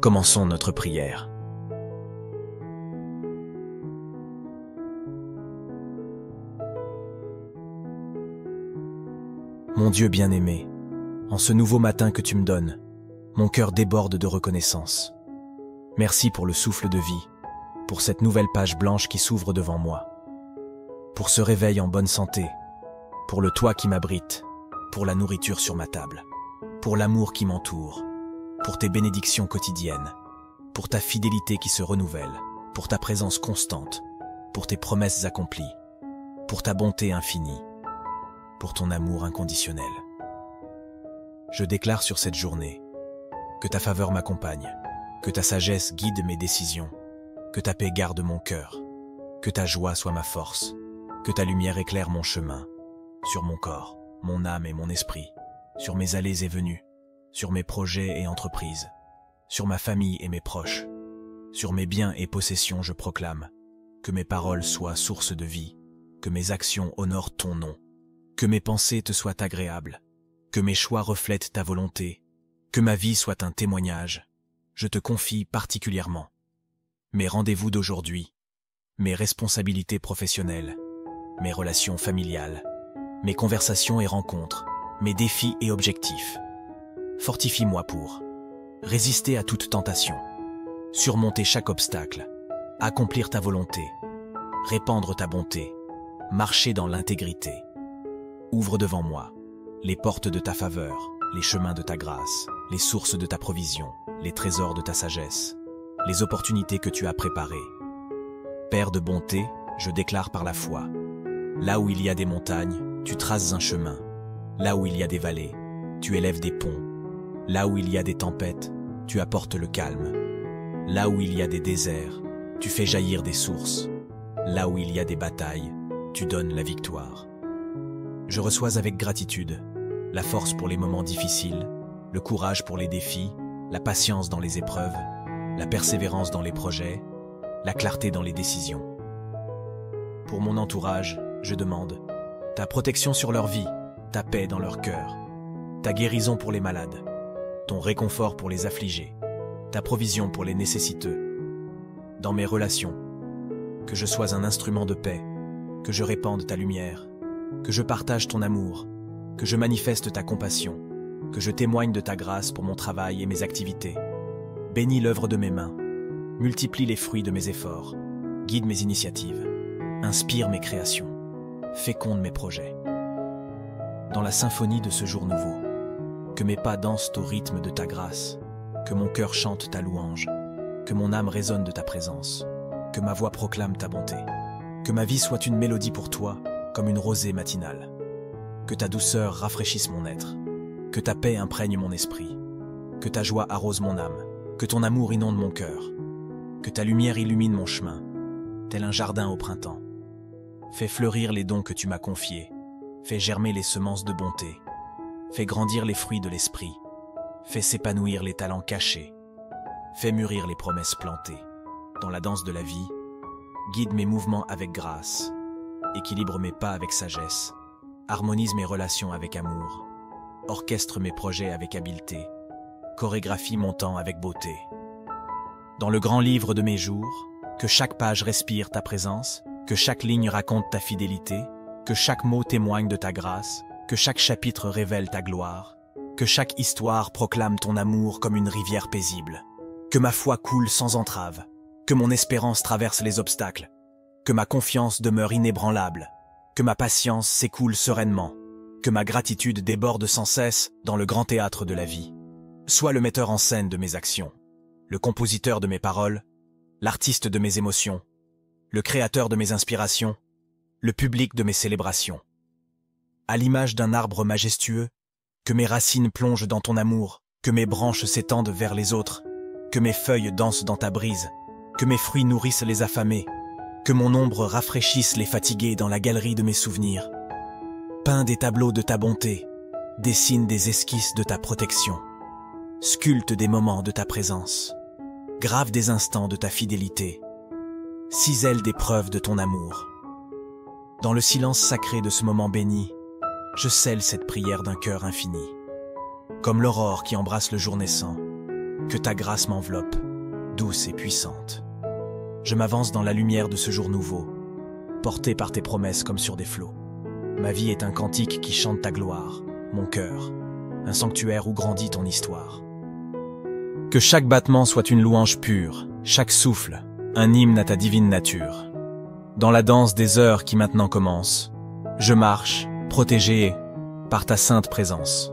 Speaker 1: Commençons notre prière. Mon Dieu bien-aimé, en ce nouveau matin que tu me donnes, mon cœur déborde de reconnaissance. Merci pour le souffle de vie, pour cette nouvelle page blanche qui s'ouvre devant moi, pour ce réveil en bonne santé, pour le toit qui m'abrite, pour la nourriture sur ma table, pour l'amour qui m'entoure, pour tes bénédictions quotidiennes, pour ta fidélité qui se renouvelle, pour ta présence constante, pour tes promesses accomplies, pour ta bonté infinie, pour ton amour inconditionnel. Je déclare sur cette journée que ta faveur m'accompagne, que ta sagesse guide mes décisions, que ta paix garde mon cœur, que ta joie soit ma force, que ta lumière éclaire mon chemin, sur mon corps, mon âme et mon esprit, sur mes allées et venues, sur mes projets et entreprises, sur ma famille et mes proches, sur mes biens et possessions je proclame, que mes paroles soient source de vie, que mes actions honorent ton nom, que mes pensées te soient agréables, que mes choix reflètent ta volonté, que ma vie soit un témoignage. Je te confie particulièrement mes rendez-vous d'aujourd'hui, mes responsabilités professionnelles, mes relations familiales, mes conversations et rencontres, mes défis et objectifs. Fortifie-moi pour résister à toute tentation, surmonter chaque obstacle, accomplir ta volonté, répandre ta bonté, marcher dans l'intégrité. Ouvre devant moi les portes de ta faveur, les chemins de ta grâce, les sources de ta provision, les trésors de ta sagesse, les opportunités que tu as préparées. Père de bonté, je déclare par la foi, là où il y a des montagnes, tu traces un chemin, là où il y a des vallées, tu élèves des ponts, là où il y a des tempêtes, tu apportes le calme, là où il y a des déserts, tu fais jaillir des sources, là où il y a des batailles, tu donnes la victoire. Je reçois avec gratitude la force pour les moments difficiles, le courage pour les défis, la patience dans les épreuves, la persévérance dans les projets, la clarté dans les décisions. Pour mon entourage, je demande ta protection sur leur vie, ta paix dans leur cœur, ta guérison pour les malades, ton réconfort pour les affligés, ta provision pour les nécessiteux. Dans mes relations, que je sois un instrument de paix, que je répande ta lumière, que je partage ton amour, que je manifeste ta compassion, que je témoigne de ta grâce pour mon travail et mes activités. Bénis l'œuvre de mes mains, multiplie les fruits de mes efforts, guide mes initiatives, inspire mes créations, féconde mes projets. Dans la symphonie de ce jour nouveau, que mes pas dansent au rythme de ta grâce, que mon cœur chante ta louange, que mon âme résonne de ta présence, que ma voix proclame ta bonté, que ma vie soit une mélodie pour toi, comme une rosée matinale, que ta douceur rafraîchisse mon être, que ta paix imprègne mon esprit, que ta joie arrose mon âme, que ton amour inonde mon cœur, que ta lumière illumine mon chemin, tel un jardin au printemps. Fais fleurir les dons que tu m'as confiés, fais germer les semences de bonté, fais grandir les fruits de l'esprit, fais s'épanouir les talents cachés, fais mûrir les promesses plantées. Dans la danse de la vie, guide mes mouvements avec grâce, équilibre mes pas avec sagesse, harmonise mes relations avec amour, orchestre mes projets avec habileté, chorégraphie mon temps avec beauté. Dans le grand livre de mes jours, que chaque page respire ta présence, que chaque ligne raconte ta fidélité, que chaque mot témoigne de ta grâce, que chaque chapitre révèle ta gloire, que chaque histoire proclame ton amour comme une rivière paisible, que ma foi coule sans entrave, que mon espérance traverse les obstacles, que ma confiance demeure inébranlable, que ma patience s'écoule sereinement, que ma gratitude déborde sans cesse dans le grand théâtre de la vie. Sois le metteur en scène de mes actions, le compositeur de mes paroles, l'artiste de mes émotions, le créateur de mes inspirations, le public de mes célébrations. À l'image d'un arbre majestueux, que mes racines plongent dans ton amour, que mes branches s'étendent vers les autres, que mes feuilles dansent dans ta brise, que mes fruits nourrissent les affamés, que mon ombre rafraîchisse les fatigués dans la galerie de mes souvenirs. Peins des tableaux de ta bonté, dessine des esquisses de ta protection, sculpte des moments de ta présence, grave des instants de ta fidélité, cisèle des preuves de ton amour. Dans le silence sacré de ce moment béni, je scelle cette prière d'un cœur infini. Comme l'aurore qui embrasse le jour naissant, que ta grâce m'enveloppe, douce et puissante. Je m'avance dans la lumière de ce jour nouveau, porté par tes promesses comme sur des flots. Ma vie est un cantique qui chante ta gloire, mon cœur, un sanctuaire où grandit ton histoire. Que chaque battement soit une louange pure, chaque souffle, un hymne à ta divine nature. Dans la danse des heures qui maintenant commence, je marche, protégé par ta sainte présence.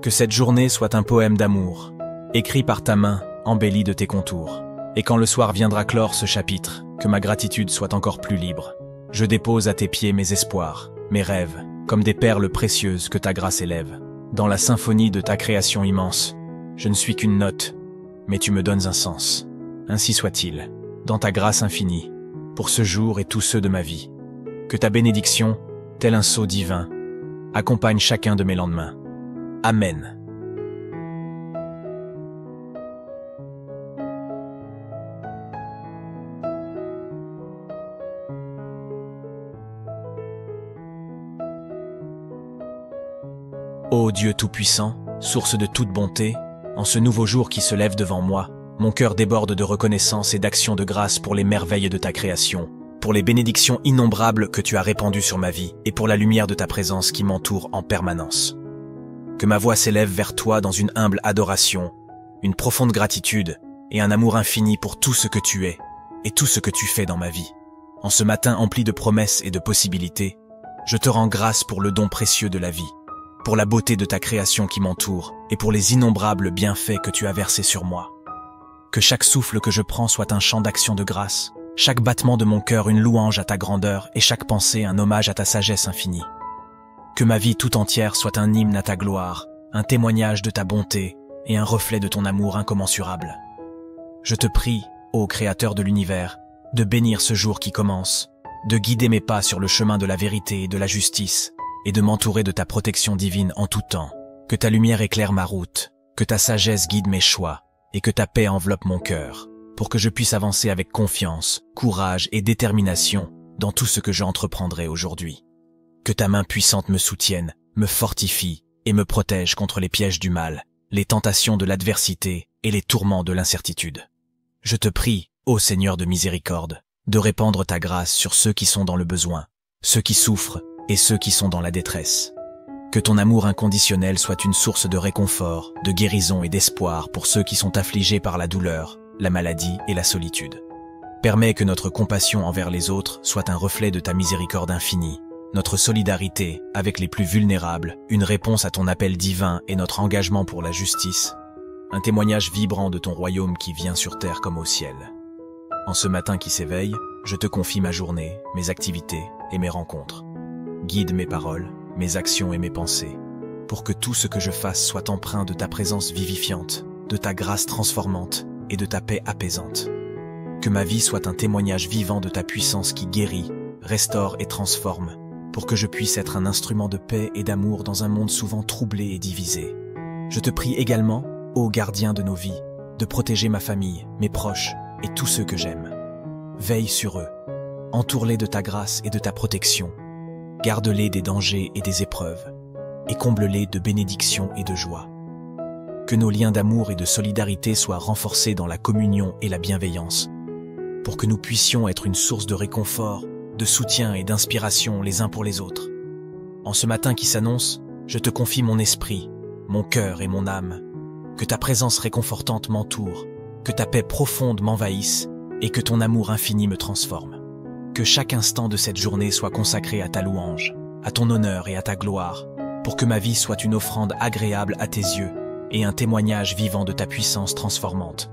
Speaker 1: Que cette journée soit un poème d'amour, écrit par ta main, embelli de tes contours. Et quand le soir viendra clore ce chapitre, que ma gratitude soit encore plus libre. Je dépose à tes pieds mes espoirs, mes rêves, comme des perles précieuses que ta grâce élève. Dans la symphonie de ta création immense, je ne suis qu'une note, mais tu me donnes un sens. Ainsi soit-il, dans ta grâce infinie, pour ce jour et tous ceux de ma vie. Que ta bénédiction, tel un sceau divin, accompagne chacun de mes lendemains. Amen. Ô Dieu Tout-Puissant, source de toute bonté, en ce nouveau jour qui se lève devant moi, mon cœur déborde de reconnaissance et d'action de grâce pour les merveilles de ta création, pour les bénédictions innombrables que tu as répandues sur ma vie et pour la lumière de ta présence qui m'entoure en permanence. Que ma voix s'élève vers toi dans une humble adoration, une profonde gratitude et un amour infini pour tout ce que tu es et tout ce que tu fais dans ma vie. En ce matin empli de promesses et de possibilités, je te rends grâce pour le don précieux de la vie, pour la beauté de ta création qui m'entoure et pour les innombrables bienfaits que tu as versés sur moi. Que chaque souffle que je prends soit un chant d'action de grâce, chaque battement de mon cœur une louange à ta grandeur et chaque pensée un hommage à ta sagesse infinie. Que ma vie tout entière soit un hymne à ta gloire, un témoignage de ta bonté et un reflet de ton amour incommensurable. Je te prie, ô Créateur de l'univers, de bénir ce jour qui commence, de guider mes pas sur le chemin de la vérité et de la justice, et de m'entourer de ta protection divine en tout temps. Que ta lumière éclaire ma route, que ta sagesse guide mes choix, et que ta paix enveloppe mon cœur, pour que je puisse avancer avec confiance, courage et détermination dans tout ce que j'entreprendrai aujourd'hui. Que ta main puissante me soutienne, me fortifie et me protège contre les pièges du mal, les tentations de l'adversité et les tourments de l'incertitude. Je te prie, ô Seigneur de miséricorde, de répandre ta grâce sur ceux qui sont dans le besoin, ceux qui souffrent et ceux qui sont dans la détresse. Que ton amour inconditionnel soit une source de réconfort, de guérison et d'espoir pour ceux qui sont affligés par la douleur, la maladie et la solitude. Permets que notre compassion envers les autres soit un reflet de ta miséricorde infinie, notre solidarité avec les plus vulnérables, une réponse à ton appel divin et notre engagement pour la justice, un témoignage vibrant de ton royaume qui vient sur terre comme au ciel. En ce matin qui s'éveille, je te confie ma journée, mes activités et mes rencontres. Guide mes paroles, mes actions et mes pensées, pour que tout ce que je fasse soit empreint de ta présence vivifiante, de ta grâce transformante et de ta paix apaisante. Que ma vie soit un témoignage vivant de ta puissance qui guérit, restaure et transforme, pour que je puisse être un instrument de paix et d'amour dans un monde souvent troublé et divisé. Je te prie également, ô gardien de nos vies, de protéger ma famille, mes proches et tous ceux que j'aime. Veille sur eux, entoure-les de ta grâce et de ta protection, garde-les des dangers et des épreuves, et comble-les de bénédictions et de joie. Que nos liens d'amour et de solidarité soient renforcés dans la communion et la bienveillance, pour que nous puissions être une source de réconfort, de soutien et d'inspiration les uns pour les autres. En ce matin qui s'annonce, je te confie mon esprit, mon cœur et mon âme. Que ta présence réconfortante m'entoure, que ta paix profonde m'envahisse et que ton amour infini me transforme. Que chaque instant de cette journée soit consacré à ta louange, à ton honneur et à ta gloire, pour que ma vie soit une offrande agréable à tes yeux et un témoignage vivant de ta puissance transformante.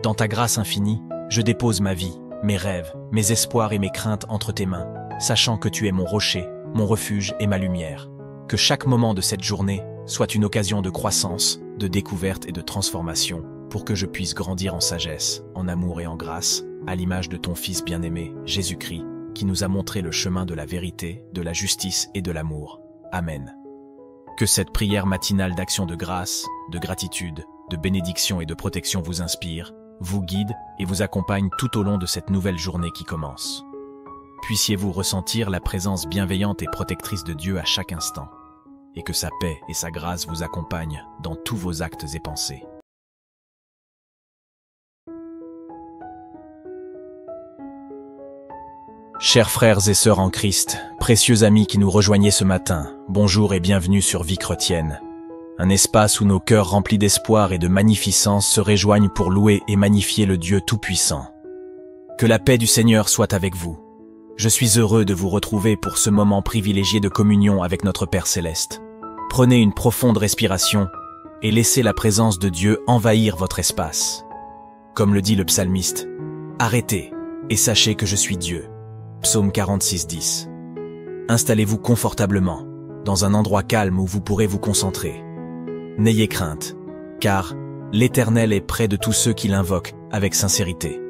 Speaker 1: Dans ta grâce infinie, je dépose ma vie, mes rêves, mes espoirs et mes craintes entre tes mains, sachant que tu es mon rocher, mon refuge et ma lumière. Que chaque moment de cette journée soit une occasion de croissance, de découverte et de transformation, pour que je puisse grandir en sagesse, en amour et en grâce, à l'image de ton Fils bien-aimé, Jésus-Christ, qui nous a montré le chemin de la vérité, de la justice et de l'amour. Amen. Que cette prière matinale d'action de grâce, de gratitude, de bénédiction et de protection vous inspire, vous guide et vous accompagne tout au long de cette nouvelle journée qui commence. Puissiez-vous ressentir la présence bienveillante et protectrice de Dieu à chaque instant, et que sa paix et sa grâce vous accompagnent dans tous vos actes et pensées. Chers frères et sœurs en Christ, précieux amis qui nous rejoignez ce matin, bonjour et bienvenue sur Vie chrétienne. Un espace où nos cœurs remplis d'espoir et de magnificence se rejoignent pour louer et magnifier le Dieu Tout-Puissant. Que la paix du Seigneur soit avec vous. Je suis heureux de vous retrouver pour ce moment privilégié de communion avec notre Père Céleste. Prenez une profonde respiration et laissez la présence de Dieu envahir votre espace. Comme le dit le psalmiste, « Arrêtez et sachez que je suis Dieu ». Psaume 46, 10. Installez-vous confortablement, dans un endroit calme où vous pourrez vous concentrer. N'ayez crainte, car l'Éternel est près de tous ceux qui l'invoquent avec sincérité.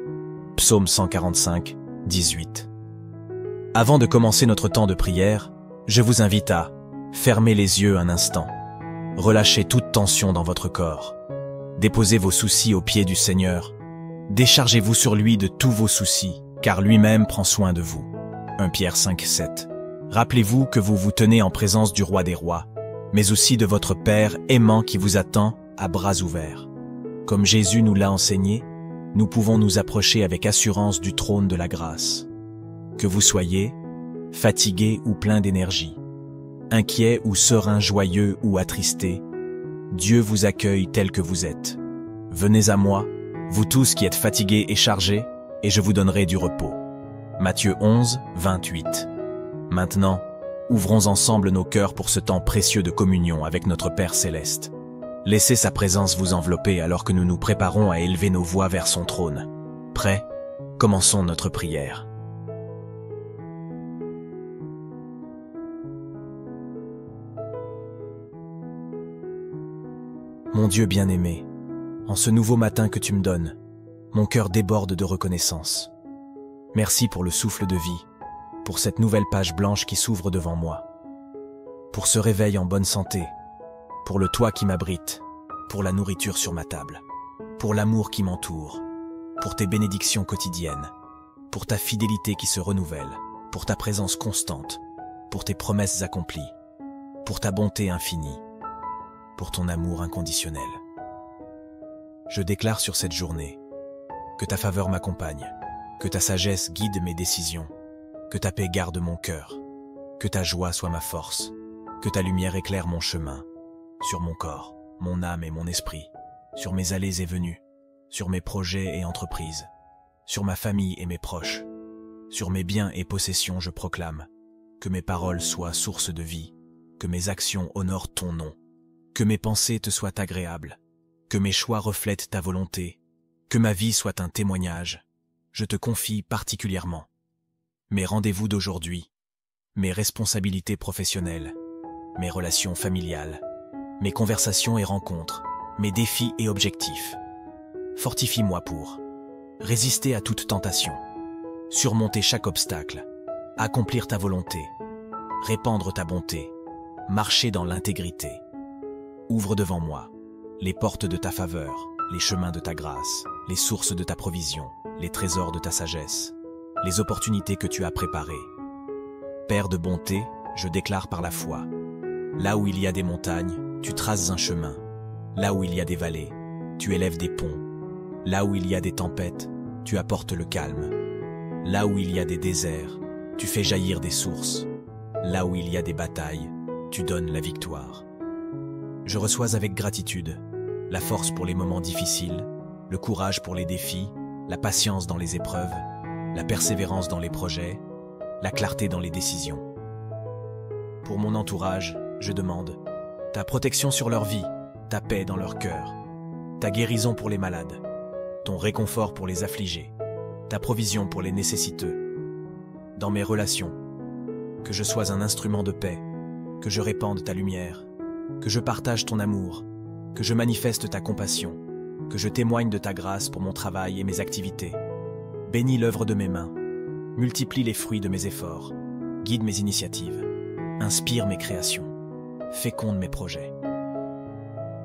Speaker 1: Psaume 145, 18. Avant de commencer notre temps de prière, je vous invite à fermer les yeux un instant. Relâchez toute tension dans votre corps. Déposez vos soucis aux pieds du Seigneur. Déchargez-vous sur lui de tous vos soucis, car lui-même prend soin de vous. 1 Pierre 5, 7. Rappelez-vous que vous vous tenez en présence du Roi des Rois, mais aussi de votre Père aimant qui vous attend à bras ouverts. Comme Jésus nous l'a enseigné, nous pouvons nous approcher avec assurance du trône de la grâce. Que vous soyez fatigué ou plein d'énergie, inquiet ou serein, joyeux ou attristé, Dieu vous accueille tel que vous êtes. Venez à moi, vous tous qui êtes fatigués et chargés, et je vous donnerai du repos. Matthieu 11, 28. Maintenant, ouvrons ensemble nos cœurs pour ce temps précieux de communion avec notre Père Céleste. Laissez sa présence vous envelopper alors que nous nous préparons à élever nos voix vers son trône. Prêts? Commençons notre prière. Mon Dieu bien-aimé, en ce nouveau matin que tu me donnes, mon cœur déborde de reconnaissance. Merci pour le souffle de vie, pour cette nouvelle page blanche qui s'ouvre devant moi, pour ce réveil en bonne santé, pour le toit qui m'abrite, pour la nourriture sur ma table, pour l'amour qui m'entoure, pour tes bénédictions quotidiennes, pour ta fidélité qui se renouvelle, pour ta présence constante, pour tes promesses accomplies, pour ta bonté infinie, pour ton amour inconditionnel. Je déclare sur cette journée que ta faveur m'accompagne, que ta sagesse guide mes décisions, que ta paix garde mon cœur, Que ta joie soit ma force, que ta lumière éclaire mon chemin, sur mon corps, mon âme et mon esprit, sur mes allées et venues, sur mes projets et entreprises, sur ma famille et mes proches, sur mes biens et possessions je proclame, que mes paroles soient source de vie, que mes actions honorent ton nom, que mes pensées te soient agréables, que mes choix reflètent ta volonté, que ma vie soit un témoignage. Je te confie particulièrement mes rendez-vous d'aujourd'hui, mes responsabilités professionnelles, mes relations familiales, mes conversations et rencontres, mes défis et objectifs. Fortifie-moi pour résister à toute tentation, surmonter chaque obstacle, accomplir ta volonté, répandre ta bonté, marcher dans l'intégrité. Ouvre devant moi les portes de ta faveur, les chemins de ta grâce, les sources de ta provision, les trésors de ta sagesse, les opportunités que tu as préparées. Père de bonté, je déclare par la foi, là où il y a des montagnes, tu traces un chemin, là où il y a des vallées, tu élèves des ponts, là où il y a des tempêtes, tu apportes le calme, là où il y a des déserts, tu fais jaillir des sources, là où il y a des batailles, tu donnes la victoire. Je reçois avec gratitude la force pour les moments difficiles, le courage pour les défis, la patience dans les épreuves, la persévérance dans les projets, la clarté dans les décisions. Pour mon entourage, je demande ta protection sur leur vie, ta paix dans leur cœur, ta guérison pour les malades, ton réconfort pour les affligés, ta provision pour les nécessiteux. Dans mes relations, que je sois un instrument de paix, que je répande ta lumière, que je partage ton amour, que je manifeste ta compassion, que je témoigne de ta grâce pour mon travail et mes activités. Bénis l'œuvre de mes mains, multiplie les fruits de mes efforts, guide mes initiatives, inspire mes créations, féconde mes projets.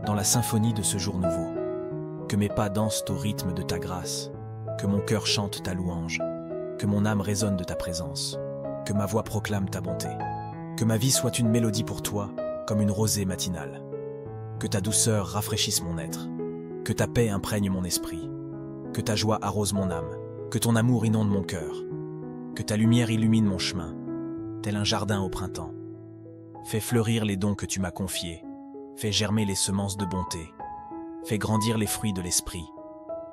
Speaker 1: Dans la symphonie de ce jour nouveau, que mes pas dansent au rythme de ta grâce, que mon cœur chante ta louange, que mon âme résonne de ta présence, que ma voix proclame ta bonté, que ma vie soit une mélodie pour toi, comme une rosée matinale, que ta douceur rafraîchisse mon être, que ta paix imprègne mon esprit, que ta joie arrose mon âme, que ton amour inonde mon cœur, que ta lumière illumine mon chemin, tel un jardin au printemps. Fais fleurir les dons que tu m'as confiés, fais germer les semences de bonté, fais grandir les fruits de l'esprit,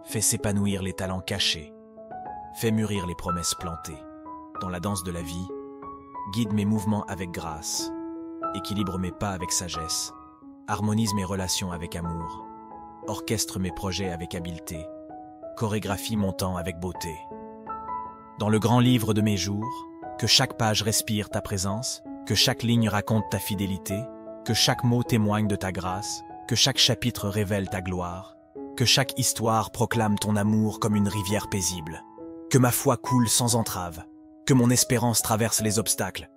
Speaker 1: fais s'épanouir les talents cachés, fais mûrir les promesses plantées. Dans la danse de la vie, guide mes mouvements avec grâce, équilibre mes pas avec sagesse, harmonise mes relations avec amour, orchestre mes projets avec habileté, chorégraphie mon temps avec beauté. Dans le grand livre de mes jours, que chaque page respire ta présence, que chaque ligne raconte ta fidélité, que chaque mot témoigne de ta grâce, que chaque chapitre révèle ta gloire, que chaque histoire proclame ton amour comme une rivière paisible, que ma foi coule sans entrave, que mon espérance traverse les obstacles,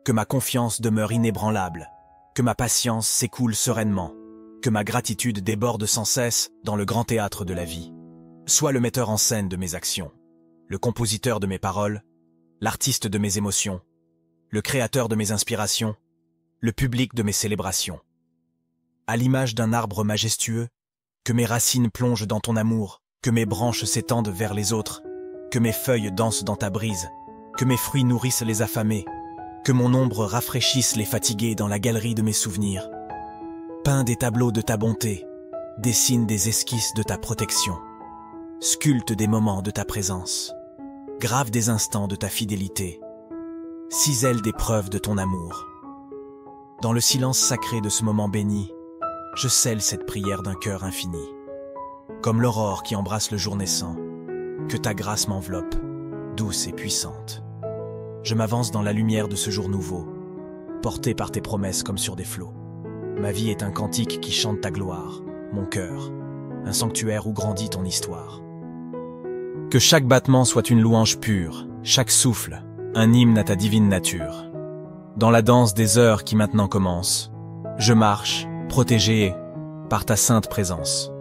Speaker 1: que ma confiance demeure inébranlable, que ma patience s'écoule sereinement, que ma gratitude déborde sans cesse dans le grand théâtre de la vie. Sois le metteur en scène de mes actions, le compositeur de mes paroles, l'artiste de mes émotions, le créateur de mes inspirations, le public de mes célébrations. À l'image d'un arbre majestueux, que mes racines plongent dans ton amour, que mes branches s'étendent vers les autres, que mes feuilles dansent dans ta brise, que mes fruits nourrissent les affamés, que mon ombre rafraîchisse les fatigués dans la galerie de mes souvenirs. Peins des tableaux de ta bonté, dessine des esquisses de ta protection, sculpte des moments de ta présence, grave des instants de ta fidélité, cisèle des preuves de ton amour. Dans le silence sacré de ce moment béni, je scelle cette prière d'un cœur infini. Comme l'aurore qui embrasse le jour naissant, que ta grâce m'enveloppe, douce et puissante. Je m'avance dans la lumière de ce jour nouveau, porté par tes promesses comme sur des flots. Ma vie est un cantique qui chante ta gloire, mon cœur, un sanctuaire où grandit ton histoire. Que chaque battement soit une louange pure, chaque souffle, un hymne à ta divine nature. Dans la danse des heures qui maintenant commence, je marche, protégé par ta sainte présence.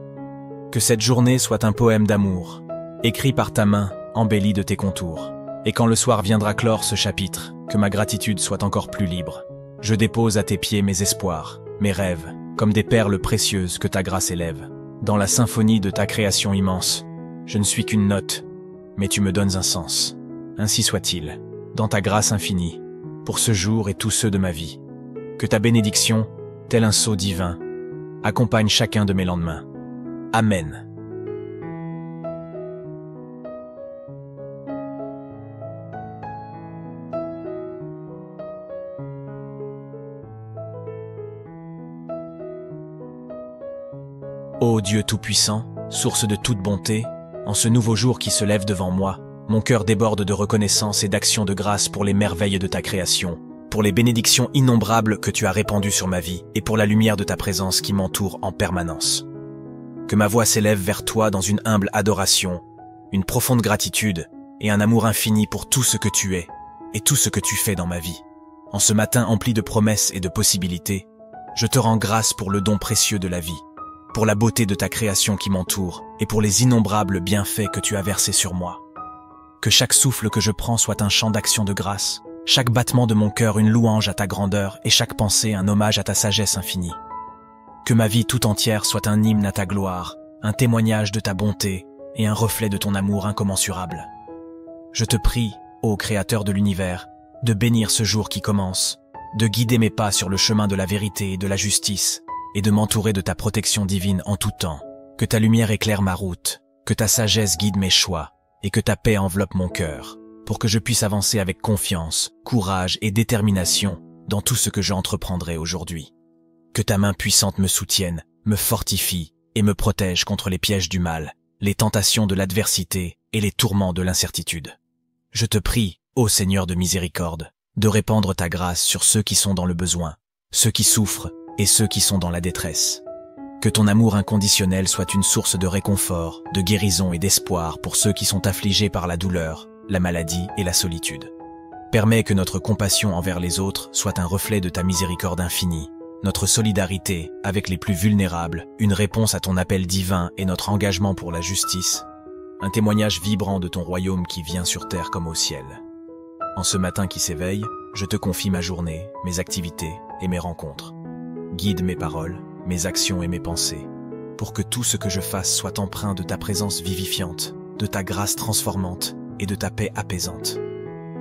Speaker 1: Que cette journée soit un poème d'amour, écrit par ta main, embelli de tes contours. Et quand le soir viendra clore ce chapitre, que ma gratitude soit encore plus libre. Je dépose à tes pieds mes espoirs, mes rêves, comme des perles précieuses que ta grâce élève. Dans la symphonie de ta création immense, je ne suis qu'une note, mais tu me donnes un sens. Ainsi soit-il, dans ta grâce infinie, pour ce jour et tous ceux de ma vie. Que ta bénédiction, tel un sceau divin, accompagne chacun de mes lendemains. Amen. Ô Dieu Tout-Puissant, source de toute bonté, en ce nouveau jour qui se lève devant moi, mon cœur déborde de reconnaissance et d'action de grâce pour les merveilles de ta création, pour les bénédictions innombrables que tu as répandues sur ma vie et pour la lumière de ta présence qui m'entoure en permanence. Que ma voix s'élève vers toi dans une humble adoration, une profonde gratitude et un amour infini pour tout ce que tu es et tout ce que tu fais dans ma vie. En ce matin empli de promesses et de possibilités, je te rends grâce pour le don précieux de la vie, pour la beauté de ta création qui m'entoure et pour les innombrables bienfaits que tu as versés sur moi. Que chaque souffle que je prends soit un chant d'action de grâce, chaque battement de mon cœur une louange à ta grandeur et chaque pensée un hommage à ta sagesse infinie. Que ma vie tout entière soit un hymne à ta gloire, un témoignage de ta bonté et un reflet de ton amour incommensurable. Je te prie, ô Créateur de l'univers, de bénir ce jour qui commence, de guider mes pas sur le chemin de la vérité et de la justice, et de m'entourer de ta protection divine en tout temps. Que ta lumière éclaire ma route, que ta sagesse guide mes choix, et que ta paix enveloppe mon cœur, pour que je puisse avancer avec confiance, courage et détermination dans tout ce que j'entreprendrai aujourd'hui. Que ta main puissante me soutienne, me fortifie et me protège contre les pièges du mal, les tentations de l'adversité et les tourments de l'incertitude. Je te prie, ô Seigneur de miséricorde, de répandre ta grâce sur ceux qui sont dans le besoin, ceux qui souffrent et ceux qui sont dans la détresse. Que ton amour inconditionnel soit une source de réconfort, de guérison et d'espoir pour ceux qui sont affligés par la douleur, la maladie et la solitude. Permets que notre compassion envers les autres soit un reflet de ta miséricorde infinie, notre solidarité avec les plus vulnérables, une réponse à ton appel divin et notre engagement pour la justice, un témoignage vibrant de ton royaume qui vient sur terre comme au ciel. En ce matin qui s'éveille, je te confie ma journée, mes activités et mes rencontres. Guide mes paroles, mes actions et mes pensées, pour que tout ce que je fasse soit empreint de ta présence vivifiante, de ta grâce transformante et de ta paix apaisante.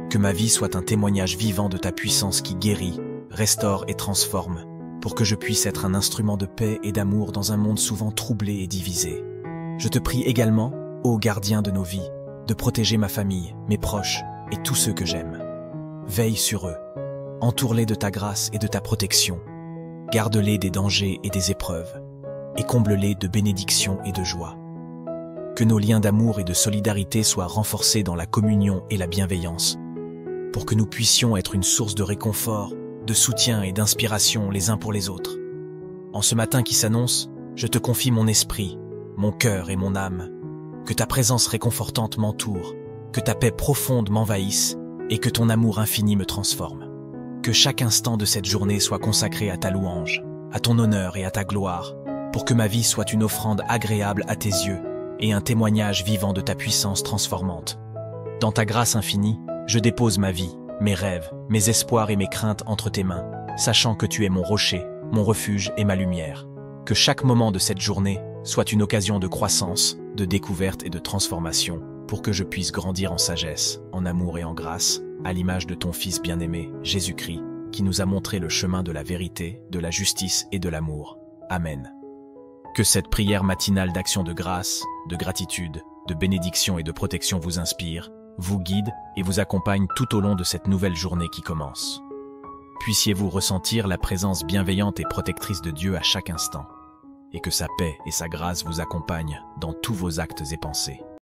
Speaker 1: Que ma vie soit un témoignage vivant de ta puissance qui guérit, restaure et transforme, pour que je puisse être un instrument de paix et d'amour dans un monde souvent troublé et divisé. Je te prie également, ô gardien de nos vies, de protéger ma famille, mes proches et tous ceux que j'aime. Veille sur eux, entoure-les de ta grâce et de ta protection, garde-les des dangers et des épreuves, et comble-les de bénédictions et de joie. Que nos liens d'amour et de solidarité soient renforcés dans la communion et la bienveillance, pour que nous puissions être une source de réconfort, de soutien et d'inspiration les uns pour les autres. En ce matin qui s'annonce, je te confie mon esprit, mon cœur et mon âme. Que ta présence réconfortante m'entoure, que ta paix profonde m'envahisse et que ton amour infini me transforme. Que chaque instant de cette journée soit consacré à ta louange, à ton honneur et à ta gloire, pour que ma vie soit une offrande agréable à tes yeux et un témoignage vivant de ta puissance transformante. Dans ta grâce infinie, je dépose ma vie, mes rêves, mes espoirs et mes craintes entre tes mains, sachant que tu es mon rocher, mon refuge et ma lumière. Que chaque moment de cette journée soit une occasion de croissance, de découverte et de transformation, pour que je puisse grandir en sagesse, en amour et en grâce, à l'image de ton Fils bien-aimé, Jésus-Christ, qui nous a montré le chemin de la vérité, de la justice et de l'amour. Amen. Que cette prière matinale d'action de grâce, de gratitude, de bénédiction et de protection vous inspire, vous guide et vous accompagne tout au long de cette nouvelle journée qui commence. Puissiez-vous ressentir la présence bienveillante et protectrice de Dieu à chaque instant, et que sa paix et sa grâce vous accompagnent dans tous vos actes et pensées.